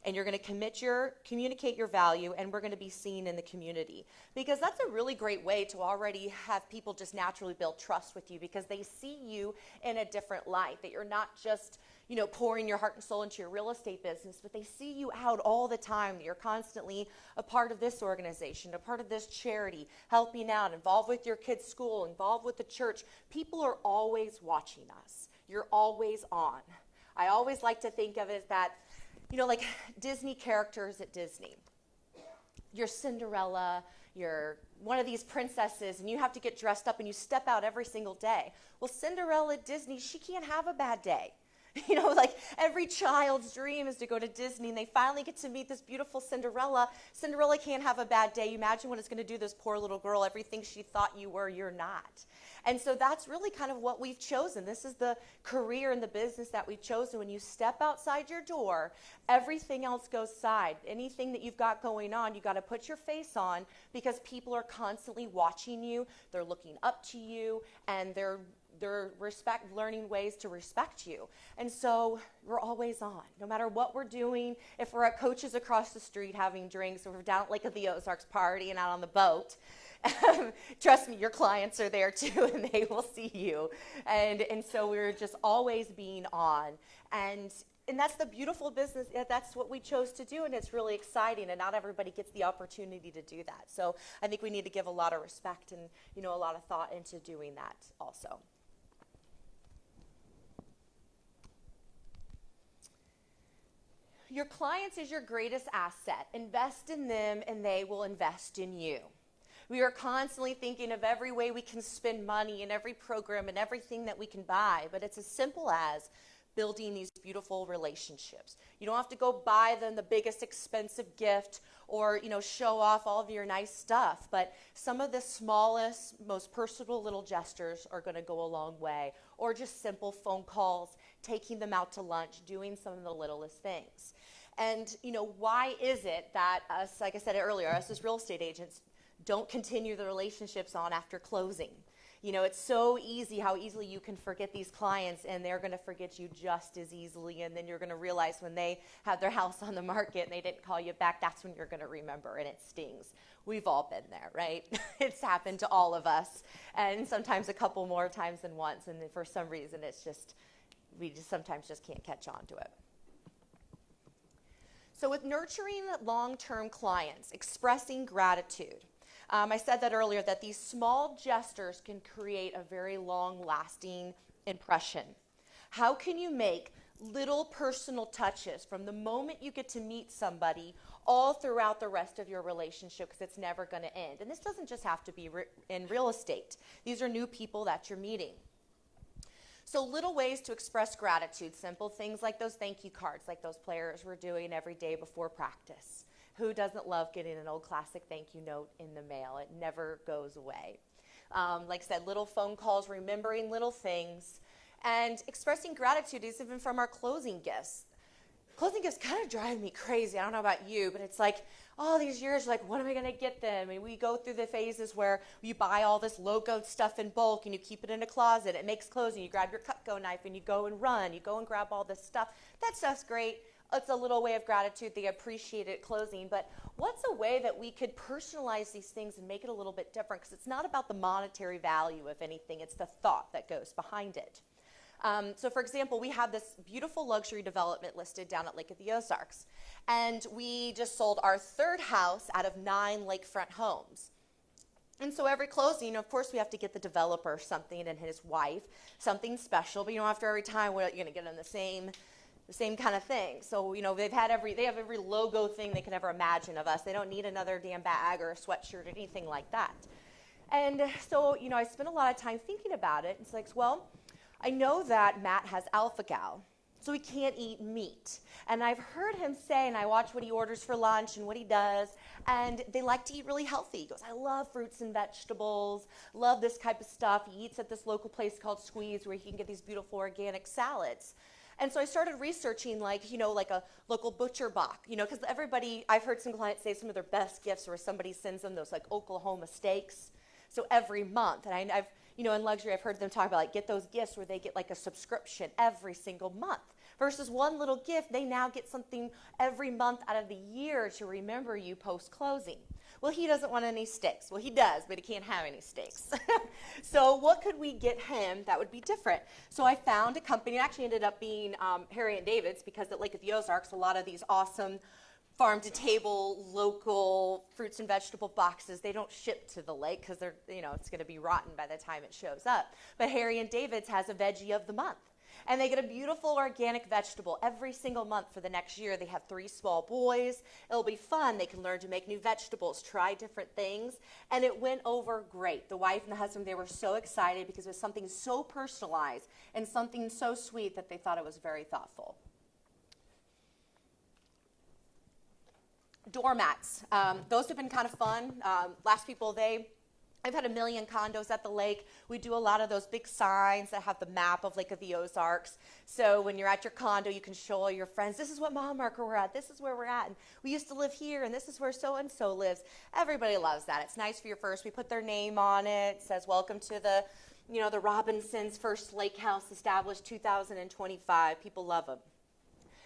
And you're going to communicate your value, and we're going to be seen in the community. Because that's a really great way to already have people just naturally build trust with you, because they see you in a different light, that you're not just, pouring your heart and soul into your real estate business, but they see you out all the time, that you're constantly a part of this organization, a part of this charity, helping out, involved with your kids' school, involved with the church. People are always watching us. You're always on. I always like to think of it as that, like Disney characters at Disney. You're Cinderella, you're one of these princesses, and you have to get dressed up and you step out every single day. Well, Cinderella at Disney, she can't have a bad day. Like every child's dream is to go to Disney, and they finally get to meet this beautiful Cinderella. Cinderella can't have a bad day. Imagine what it's going to do to this poor little girl. Everything she thought you were, you're not. And so that's really kind of what we've chosen. This is the career and the business that we've chosen. When you step outside your door, everything else goes side. Anything that you've got going on, you got to put your face on, because people are constantly watching you. They're looking up to you, and they're learning ways to respect you. And so we're always on, no matter what we're doing. If we're at Coach's across the street having drinks, or we're down at Lake of the Ozarks partying out on the boat, trust me, your clients are there too, and they will see you. And so we're just always being on. And that's the beautiful business. That's what we chose to do, and it's really exciting, and not everybody gets the opportunity to do that. So I think we need to give a lot of respect and a lot of thought into doing that also. Your clients is your greatest asset. Invest in them, and they will invest in you. We are constantly thinking of every way we can spend money and every program and everything that we can buy, but it's as simple as building these beautiful relationships. You don't have to go buy them the biggest expensive gift or, show off all of your nice stuff, but some of the smallest, most personal little gestures are going to go a long way, or just simple phone calls, taking them out to lunch, doing some of the littlest things. And, why is it that us, like I said earlier, us as real estate agents don't continue the relationships on after closing? It's so easy how easily you can forget these clients, and they're going to forget you just as easily. And then you're going to realize when they have their house on the market and they didn't call you back, that's when you're going to remember, and it stings. We've all been there, right? It's happened to all of us, and sometimes a couple more times than once. And for some reason, we sometimes just can't catch on to it. So with nurturing long-term clients, expressing gratitude, I said that earlier, that these small gestures can create a very long-lasting impression. How can you make little personal touches from the moment you get to meet somebody all throughout the rest of your relationship, because it's never going to end? And this doesn't just have to be in real estate. These are new people that you're meeting. So little ways to express gratitude, simple things like those thank you cards, like those players were doing every day before practice. Who doesn't love getting an old classic thank you note in the mail? It never goes away. Like I said, little phone calls, remembering little things, and expressing gratitude is even from our closing gifts. Closing gifts kind of drive me crazy. I don't know about you, but it's like all these years, like, what am I going to get them? And we go through the phases where you buy all this logoed stuff in bulk and you keep it in a closet. It makes closing. You grab your Cutco knife and you go and run. You go and grab all this stuff. That stuff's great. It's a little way of gratitude. They appreciate it closing. But what's a way that we could personalize these things and make it a little bit different? Because it's not about the monetary value of anything. It's the thought that goes behind it. So for example, we have this beautiful luxury development listed down at Lake of the Ozarks. And we just sold our third house out of 9 lakefront homes. And so every closing, of course, we have to get the developer something and his wife, something special. But after every time, we're going to get them the same kind of thing. So, they have every logo thing they can ever imagine of us. They don't need another damn bag or a sweatshirt or anything like that. And so, I spent a lot of time thinking about it. It's like, well, I know that Matt has alpha-gal, so he can't eat meat. And I've heard him say, and I watch what he orders for lunch and what he does, and they like to eat really healthy. He goes, I love fruits and vegetables, love this type of stuff. He eats at this local place called Squeeze where he can get these beautiful organic salads. And so I started researching like a local butcher box, because I've heard some clients say some of their best gifts where somebody sends them those like Oklahoma steaks. So every month, and I've in luxury, I've heard them talk about get those gifts where they get like a subscription every single month versus one little gift. They now get something every month out of the year to remember you post-closing. Well, he doesn't want any steaks. Well, he does, but he can't have any steaks. So what could we get him that would be different? So I found a company. It actually ended up being Harry and David's, because at Lake of the Ozarks, a lot of these awesome farm-to-table local fruits and vegetable boxes, they don't ship to the lake because they're, it's going to be rotten by the time it shows up. But Harry and David's has a veggie of the month. And they get a beautiful organic vegetable every single month for the next year. They have 3 small boys. It'll be fun. They can learn to make new vegetables, try different things. And it went over great. The wife and the husband, they were so excited because it was something so personalized and something so sweet that they thought it was very thoughtful. Doormats. Those have been kind of fun. I've had 1 million condos at the lake. We do a lot of those big signs that have the map of Lake of the Ozarks. So when you're at your condo, you can show all your friends, this is what mile marker we're at, this is where we're at, and we used to live here, and this is where so-and-so lives. Everybody loves that. It's nice for your first. We put their name on it. It says, welcome to the Robinsons' first lake house established 2025. People love them.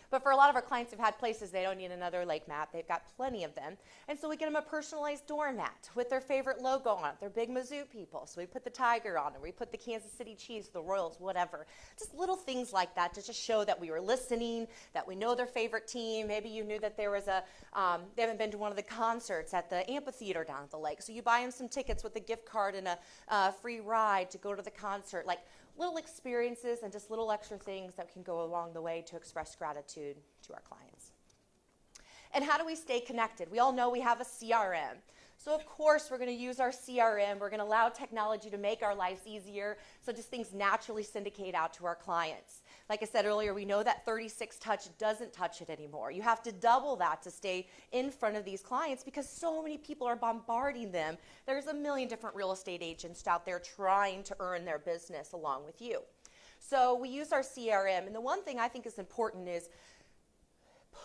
But for a lot of our clients who've had places, they don't need another lake map. They've got plenty of them. And so we get them a personalized doormat with their favorite logo on it. They're big Mizzou people, so we put the Tiger on it. We put the Kansas City Chiefs, the Royals, whatever. Just little things like that to just show that we were listening, that we know their favorite team. Maybe you knew that there was they haven't been to one of the concerts at the amphitheater down at the lake. So you buy them some tickets with a gift card and a free ride to go to the concert. Like little experiences and just little extra things that can go along the way to express gratitude to our clients. And how do we stay connected? We all know we have a CRM. So of course we're going to use our CRM. We're going to allow technology to make our lives easier so just things naturally syndicate out to our clients. Like I said earlier, we know that 36 touch doesn't touch it anymore. You have to double that to stay in front of these clients because so many people are bombarding them. There's 1 million different real estate agents out there trying to earn their business along with you. So we use our CRM, and the one thing I think is important is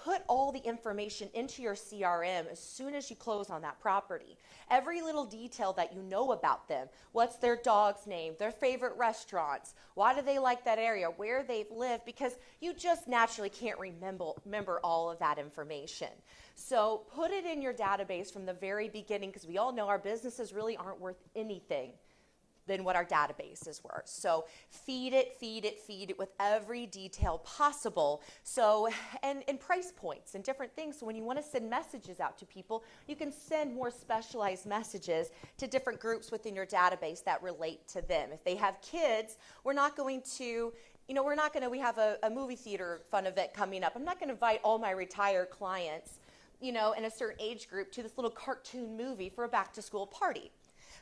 put all the information into your CRM as soon as you close on that property. Every little detail that you know about them, what's their dog's name, their favorite restaurants, why do they like that area, where they've lived, because you just naturally can't remember all of that information. So put it in your database from the very beginning, because we all know our businesses really aren't worth anything than what our databases were. So feed it with every detail possible. So, and price points and different things. So when you want to send messages out to people, you can send more specialized messages to different groups within your database that relate to them. If they have kids, we're not going to, we have a movie theater fun event coming up. I'm not going to invite all my retired clients, in a certain age group to this little cartoon movie for a back to school party.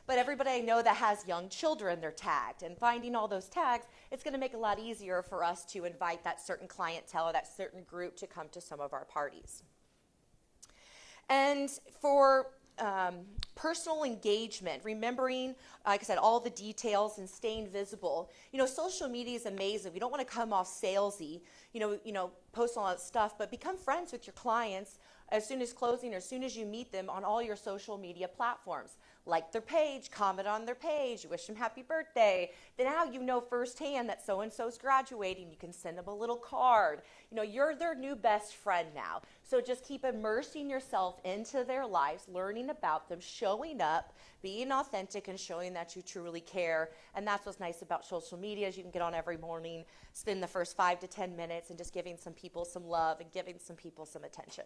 But everybody I know that has young children, they're tagged. And finding all those tags, it's going to make it a lot easier for us to invite that certain clientele or that certain group to come to some of our parties. And for personal engagement, remembering, like I said, all the details and staying visible. Social media is amazing. We don't want to come off salesy, post all that stuff, but become friends with your clients as soon as closing or as soon as you meet them on all your social media platforms. Like their page, comment on their page, you wish them happy birthday. Then now you know firsthand that so-and-so's graduating. You can send them a little card. You're their new best friend now. So just keep immersing yourself into their lives, learning about them, showing up, being authentic, and showing that you truly care. And that's what's nice about social media is you can get on every morning, spend the first 5 to 10 minutes and just giving some people some love and giving some people some attention.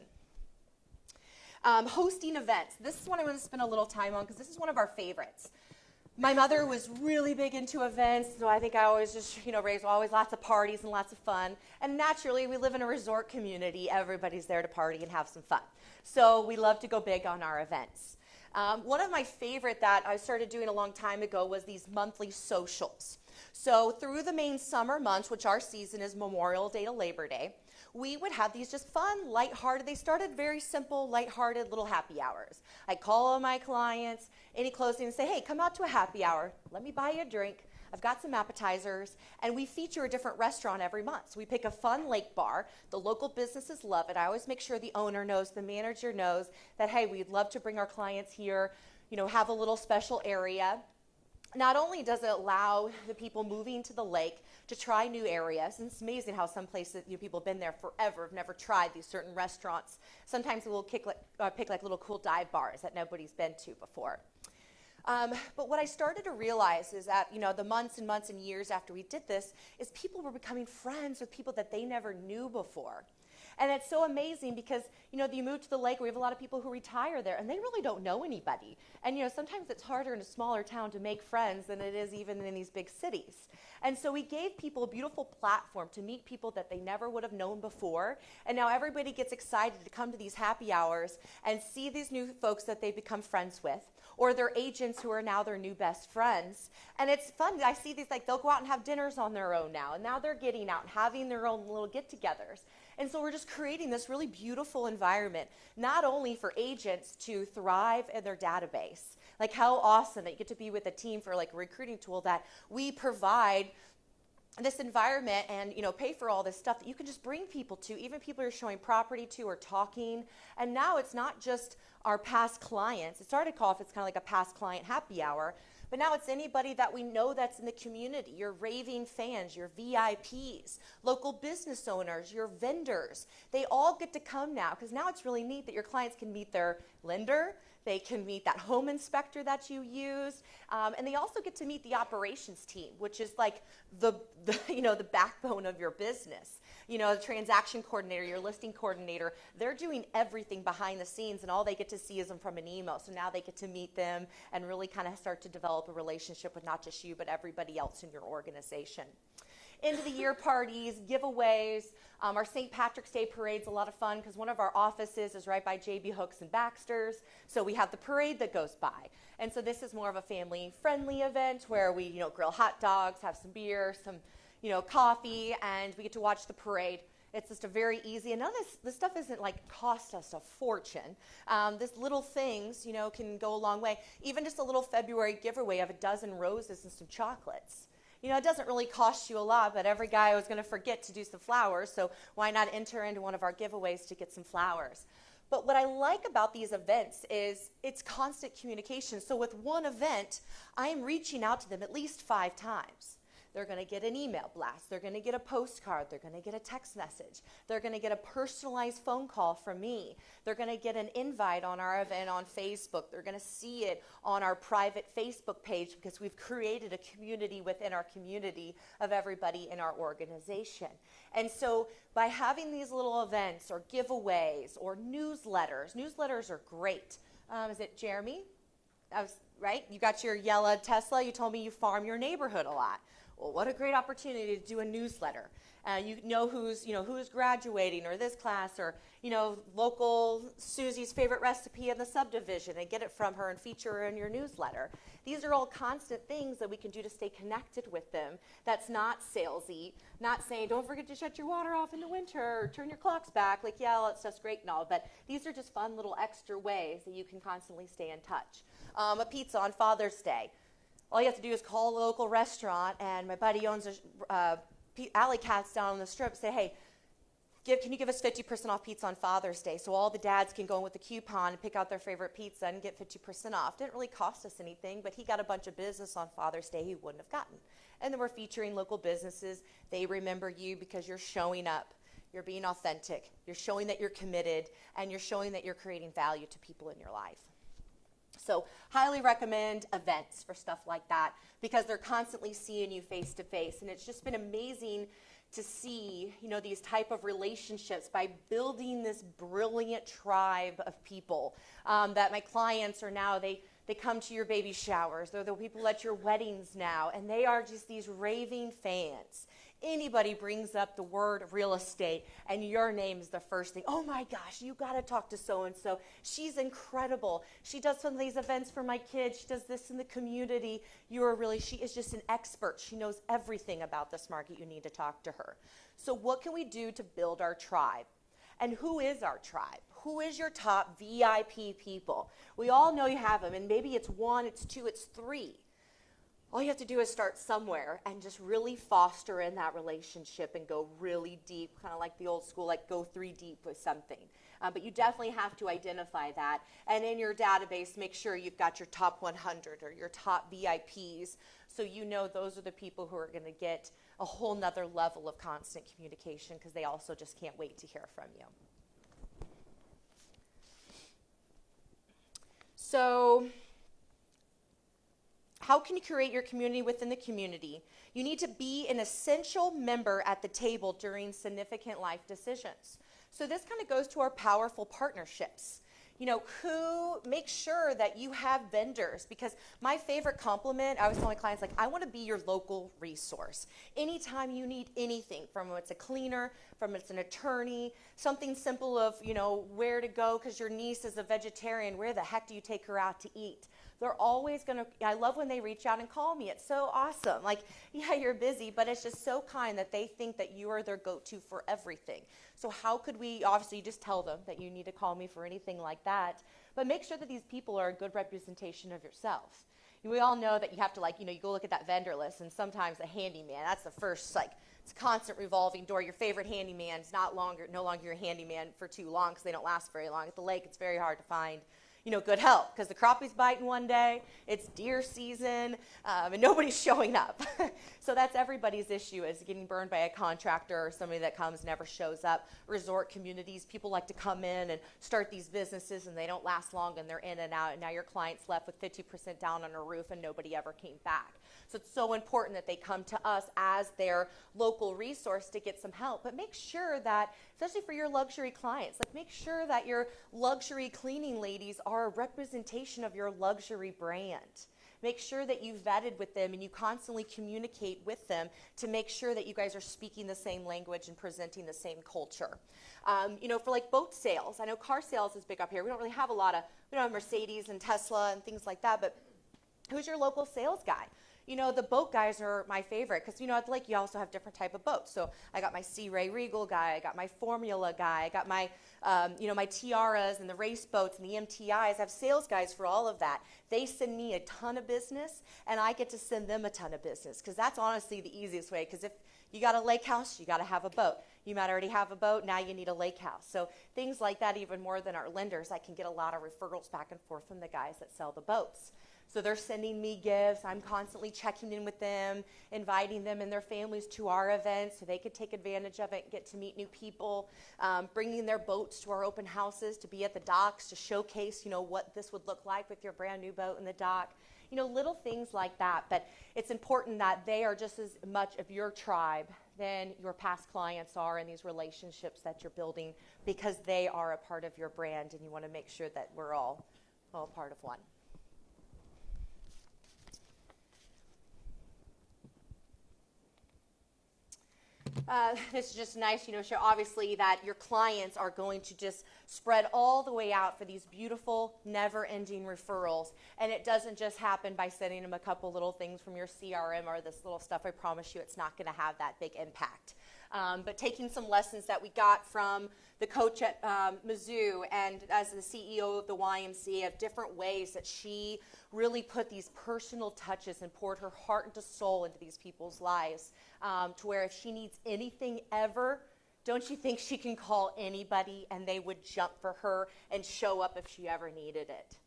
Hosting events. This is one I want to spend a little time on because this is one of our favorites. My mother was really big into events, so I think I always just, raised always lots of parties and lots of fun. And naturally, we live in a resort community. Everybody's there to party and have some fun. So we love to go big on our events. One of my favorite that I started doing a long time ago was these monthly socials. So through the main summer months, which our season is Memorial Day to Labor Day, we would have these just fun, lighthearted, they started very simple, lighthearted little happy hours. I'd call all my clients, any closing, and say, hey, come out to a happy hour. Let me buy you a drink. I've got some appetizers. And we feature a different restaurant every month. So we pick a fun lake bar. The local businesses love it. I always make sure the owner knows, the manager knows that, hey, we'd love to bring our clients here, have a little special area. Not only does it allow the people moving to the lake to try new areas, and it's amazing how some places, people have been there forever, have never tried these certain restaurants. Sometimes we'll pick like little cool dive bars that nobody's been to before. But what I started to realize is that, the months and months and years after we did this, is people were becoming friends with people that they never knew before. And it's so amazing because, you move to the lake, we have a lot of people who retire there, and they really don't know anybody. And, sometimes it's harder in a smaller town to make friends than it is even in these big cities. And so we gave people a beautiful platform to meet people that they never would have known before. And now everybody gets excited to come to these happy hours and see these new folks that they've become friends with, or their agents who are now their new best friends. And it's fun. I see these, they'll go out and have dinners on their own now. And now they're getting out and having their own little get-togethers. And so we're just creating this really beautiful environment, not only for agents to thrive in their database. Like how awesome that you get to be with a team for a recruiting tool that we provide this environment and pay for all this stuff that you can just bring people to, even people you're showing property to or talking. And now it's not just our past clients. It started off as kind of like a past client happy hour, but now it's anybody that we know that's in the community, your raving fans, your VIPs, local business owners, your vendors. They all get to come now because now it's really neat that your clients can meet their lender, they can meet that home inspector that you used, and they also get to meet the operations team, which is like the backbone of your business. The transaction coordinator, your listing coordinator, they're doing everything behind the scenes, and all they get to see is them from an email. So now they get to meet them and really kind of start to develop a relationship with not just you, but everybody else in your organization. End of the year parties, giveaways. Our St. Patrick's Day parade's a lot of fun because one of our offices is right by JB Hooks and Baxter's. So we have the parade that goes by. And so this is more of a family-friendly event where we, grill hot dogs, have some beer, some, coffee, and we get to watch the parade. It's just a very easy, and none of this stuff isn't cost us a fortune. This little things, can go a long way. Even just a little February giveaway of a dozen roses and some chocolates. It doesn't really cost you a lot, but every guy was going to forget to do some flowers, so why not enter into one of our giveaways to get some flowers? But what I like about these events is it's constant communication. So with one event, I am reaching out to them at least 5 times. They're going to get an email blast. They're going to get a postcard. They're going to get a text message. They're going to get a personalized phone call from me. They're going to get an invite on our event on Facebook. They're going to see it on our private Facebook page because we've created a community within our community of everybody in our organization. And so by having these little events or giveaways or newsletters are great. Is it Jeremy? Right? You got your yellow Tesla. You told me you farm your neighborhood a lot. Well, what a great opportunity to do a newsletter. You know who's graduating or this class or, local Susie's favorite recipe in the subdivision and get it from her and feature her in your newsletter. These are all constant things that we can do to stay connected with them. That's not salesy, not saying, don't forget to shut your water off in the winter or turn your clocks back. Like, yeah, all that stuff's great and all, but these are just fun little extra ways that you can constantly stay in touch. A pizza on Father's Day. All you have to do is call a local restaurant, and my buddy owns alley cats down on the strip. Say, hey, can you give us 50% off pizza on Father's Day? So all the dads can go in with a coupon and pick out their favorite pizza and get 50% off. Didn't really cost us anything, but he got a bunch of business on Father's Day he wouldn't have gotten. And then we're featuring local businesses. They remember you because you're showing up. You're being authentic. You're showing that you're committed, and you're showing that you're creating value to people in your life. So highly recommend events for stuff like that because they're constantly seeing you face to face. And it's just been amazing to see, these type of relationships by building this brilliant tribe of people that my clients are now, they come to your baby showers. They're the people at your weddings now, and they are just these raving fans. Anybody brings up the word real estate and your name is the first thing. Oh my gosh, you got to talk to so-and-so. She's incredible. She does some of these events for my kids. She does this in the community. She is just an expert. She knows everything about this market. You need to talk to her. So what can we do to build our tribe? And who is our tribe? Who is your top VIP people? We all know you have them, and maybe it's one, it's two, it's three. All you have to do is start somewhere and just really foster in that relationship and go really deep, kind of like the old school, like go 3 deep with something. But you definitely have to identify that. And in your database, make sure you've got your top 100 or your top VIPs so you know those are the people who are going to get a whole nother level of constant communication because they also just can't wait to hear from you. So how can you create your community within the community? You need to be an essential member at the table during significant life decisions. So this kind of goes to our powerful partnerships. Make sure that you have vendors, because my favorite compliment, I always tell my clients, I want to be your local resource. Anytime you need anything, from it's a cleaner, from it's an attorney, something simple of, where to go because your niece is a vegetarian, where the heck do you take her out to eat? They're always I love when they reach out and call me. It's so awesome. Yeah, you're busy, but it's just so kind that they think that you are their go-to for everything. So how could we, obviously just tell them that you need to call me for anything like that, but make sure that these people are a good representation of yourself. We all know that you have to you go look at that vendor list, and sometimes a handyman, that's the first, it's a constant revolving door. Your favorite handyman is no longer your handyman for too long because they don't last very long. At the lake, it's very hard to find good help because the crappie's biting one day, it's deer season, and nobody's showing up. So that's everybody's issue, is getting burned by a contractor or somebody that comes, never shows up. Resort communities, people like to come in and start these businesses and they don't last long and they're in and out, and now your client's left with 50% down on a roof and nobody ever came back. So it's so important that they come to us as their local resource to get some help. But make sure that, especially for your luxury clients, make sure that your luxury cleaning ladies are a representation of your luxury brand. Make sure that you vetted with them and you constantly communicate with them to make sure that you guys are speaking the same language and presenting the same culture. For boat sales, I know car sales is big up here. We don't really have we don't have Mercedes and Tesla and things like that, but who's your local sales guy? The boat guys are my favorite because, at the lake you also have different type of boats. So I got my Sea Ray Regal guy, I got my Formula guy, I got my, my Tiaras and the race boats and the MTIs. I have sales guys for all of that. They send me a ton of business, and I get to send them a ton of business because that's honestly the easiest way, because if you got a lake house, you got to have a boat. You might already have a boat, now you need a lake house. So things like that, even more than our lenders, I can get a lot of referrals back and forth from the guys that sell the boats. So they're sending me gifts. I'm constantly checking in with them, inviting them and their families to our events so they could take advantage of it and get to meet new people, bringing their boats to our open houses to be at the docks to showcase, what this would look like with your brand new boat in the dock. Little things like that. But it's important that they are just as much of your tribe than your past clients are in these relationships that you're building, because they are a part of your brand, and you want to make sure that we're all part of one. This is just nice, show obviously that your clients are going to just spread all the way out for these beautiful, never-ending referrals. And it doesn't just happen by sending them a couple little things from your CRM or this little stuff. I promise you it's not going to have that big impact. But taking some lessons that we got from the coach at Mizzou and as the CEO of the YMCA of different ways that she really put these personal touches and poured her heart and soul into these people's lives, to where if she needs anything ever, don't you think she can call anybody and they would jump for her and show up if she ever needed it?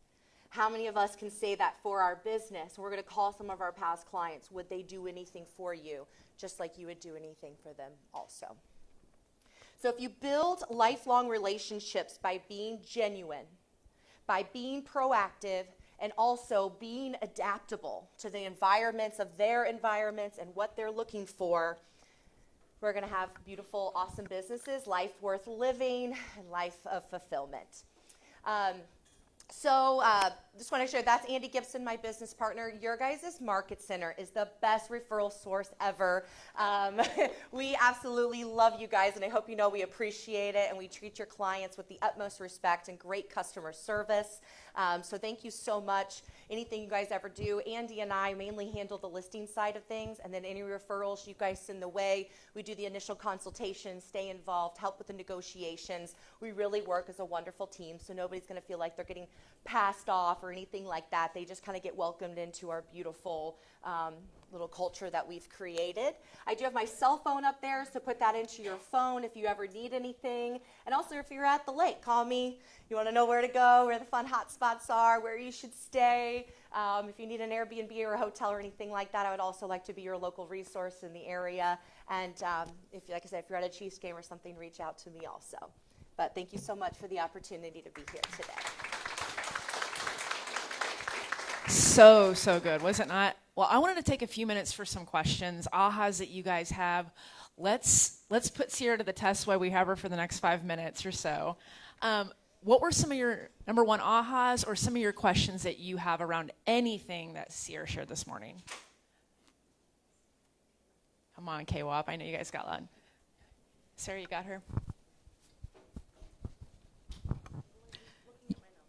How many of us can say that for our business? We're going to call some of our past clients. Would they do anything for you, just like you would do anything for them also? So if you build lifelong relationships by being genuine, by being proactive, and also being adaptable to the environments of their environments and what they're looking for, we're going to have beautiful, awesome businesses, life worth living, and life of fulfillment. Just want to share, that's Andy Gibson, my business partner. Your guys' Market Center is the best referral source ever. We absolutely love you guys, and I hope you know we appreciate it, and we treat your clients with the utmost respect and great customer service. So thank you so much. Anything you guys ever do, Andy and I mainly handle the listing side of things, and then any referrals you guys send the way, we do the initial consultation, stay involved, help with the negotiations. We really work as a wonderful team, so nobody's going to feel like they're getting passed off or anything like that. They just kind of get welcomed into our beautiful little culture that we've created. I do have my cell phone up there, so put that into your phone if you ever need anything. And also, if you're at the lake, call me. You want to know where to go, where the fun hot spots are, where you should stay. If you need an Airbnb or a hotel or anything like that, I would also like to be your local resource in the area. And if, like I said, if you're at a Chiefs game or something, reach out to me also. But thank you so much for the opportunity to be here today. So good, was it not? Well, I wanted to take a few minutes for some questions, ahas that you guys have. Let's put Cierra to the test while we have her for the next 5 minutes or so. What were some of your number one ahas or some of your questions that you have around anything that Cierra shared this morning? Come on, K-WAP. I know you guys got one. Sarah, you got her?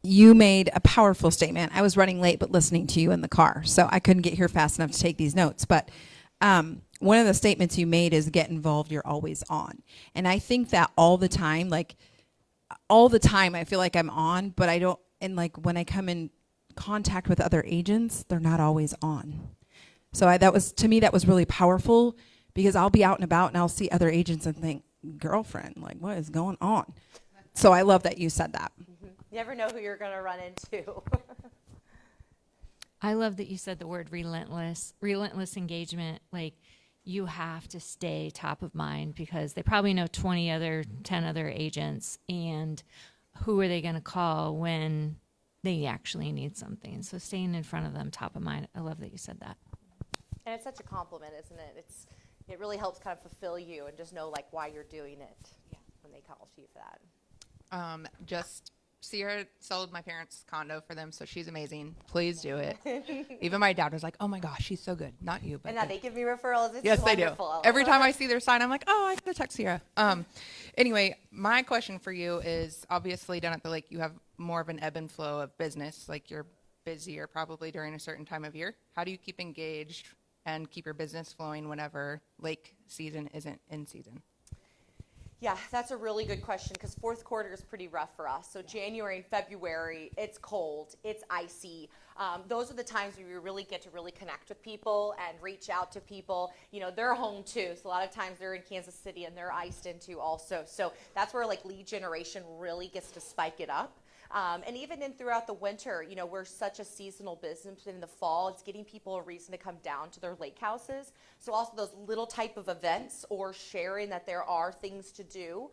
You made a powerful statement. I was running late, but listening to you in the car, so I couldn't get here fast enough to take these notes. But one of the statements you made is get involved, you're always on. And I think that all the time, I feel like I'm on, but I don't, and like when I come in contact with other agents, they're not always on. So to me, that was really powerful, because I'll be out and about and I'll see other agents and think, girlfriend, like what is going on? So I love that you said that. You never know who you're going to run into. I love that you said the word relentless engagement. Like, you have to stay top of mind, because they probably know 10 other agents, and who are they going to call when they actually need something? So staying in front of them, top of mind. I love that you said that. And it's such a compliment, isn't it? It really helps kind of fulfill you and just know why you're doing it when they call you for that. Cierra sold my parents' condo for them, so she's amazing. Please do it. Even my dad was like, "Oh my gosh, she's so good." Not you, but and now they give me referrals. It's yes, wonderful. They do. Every time I see their sign, I'm like, "Oh, I gotta text Cierra." Anyway, my question for you is, obviously down at the lake, you have more of an ebb and flow of business. Like, you're busier probably during a certain time of year. How do you keep engaged and keep your business flowing whenever lake season isn't in season? Yeah, that's a really good question, because fourth quarter is pretty rough for us. So January and February, it's cold, it's icy. Those are the times where you really get to really connect with people and reach out to people. They're home too, so a lot of times they're in Kansas City and they're iced into also. So that's where lead generation really gets to spike it up. And even throughout the winter, you know, we're such a seasonal business. In the fall, it's getting people a reason to come down to their lake houses. So also those little type of events or sharing that there are things to do,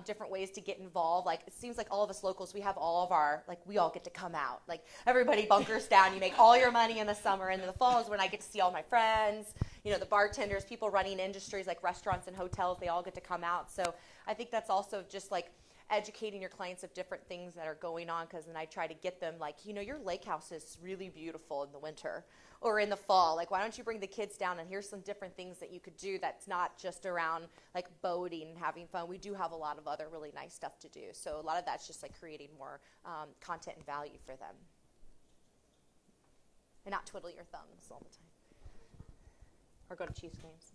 different ways to get involved. Like it seems like all of us locals, we have all of our, like we all get to come out. Like everybody bunkers down. You make all your money in the summer, and in the fall is when I get to see all my friends. You know, the bartenders, people running industries like restaurants and hotels, they all get to come out. So I think that's also just like educating your clients of different things that are going on, because then I try to get them like, you know, your lake house is really beautiful in the winter or in the fall. Like, why don't you bring the kids down, and here's some different things that you could do that's not just around like boating and having fun. We do have a lot of other really nice stuff to do. So a lot of that's just like creating more content and value for them, and not twiddle your thumbs all the time or go to Chiefs games.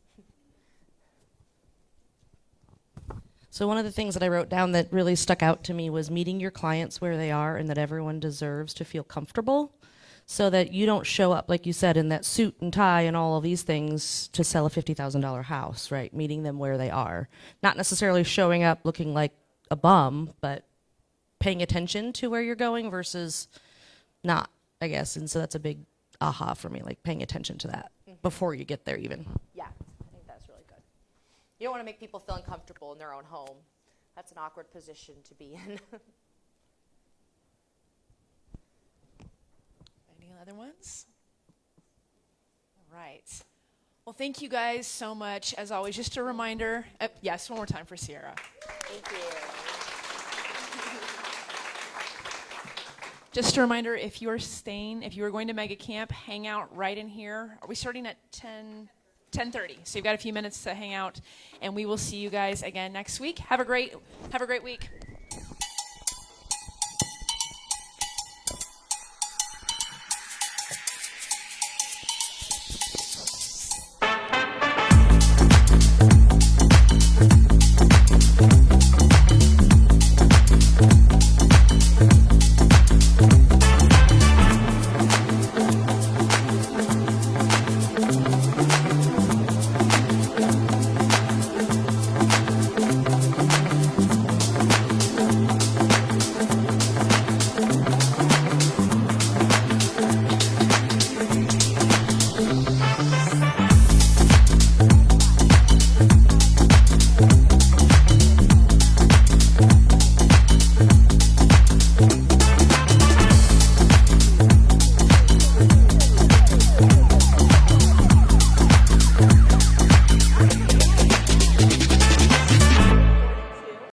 So one of the things that I wrote down that really stuck out to me was meeting your clients where they are, and that everyone deserves to feel comfortable, so that you don't show up, like you said, in that suit and tie and all of these things to sell a $50,000 house, right? Meeting them where they are. Not necessarily showing up looking like a bum, but paying attention to where you're going versus not, I guess. And so that's a big aha for me, like paying attention to that before you get there even. Yeah, I think that's really good. You don't want to make people feel uncomfortable in their own home. That's an awkward position to be in. Any other ones? All right. Well, thank you guys so much. As always, just a reminder. Yes, one more time for Cierra. Thank you. Just a reminder, if you are going to Mega Camp, hang out right in here. Are we starting at 10:30? So you've got a few minutes to hang out, and we will see you guys again next week. Have a great week.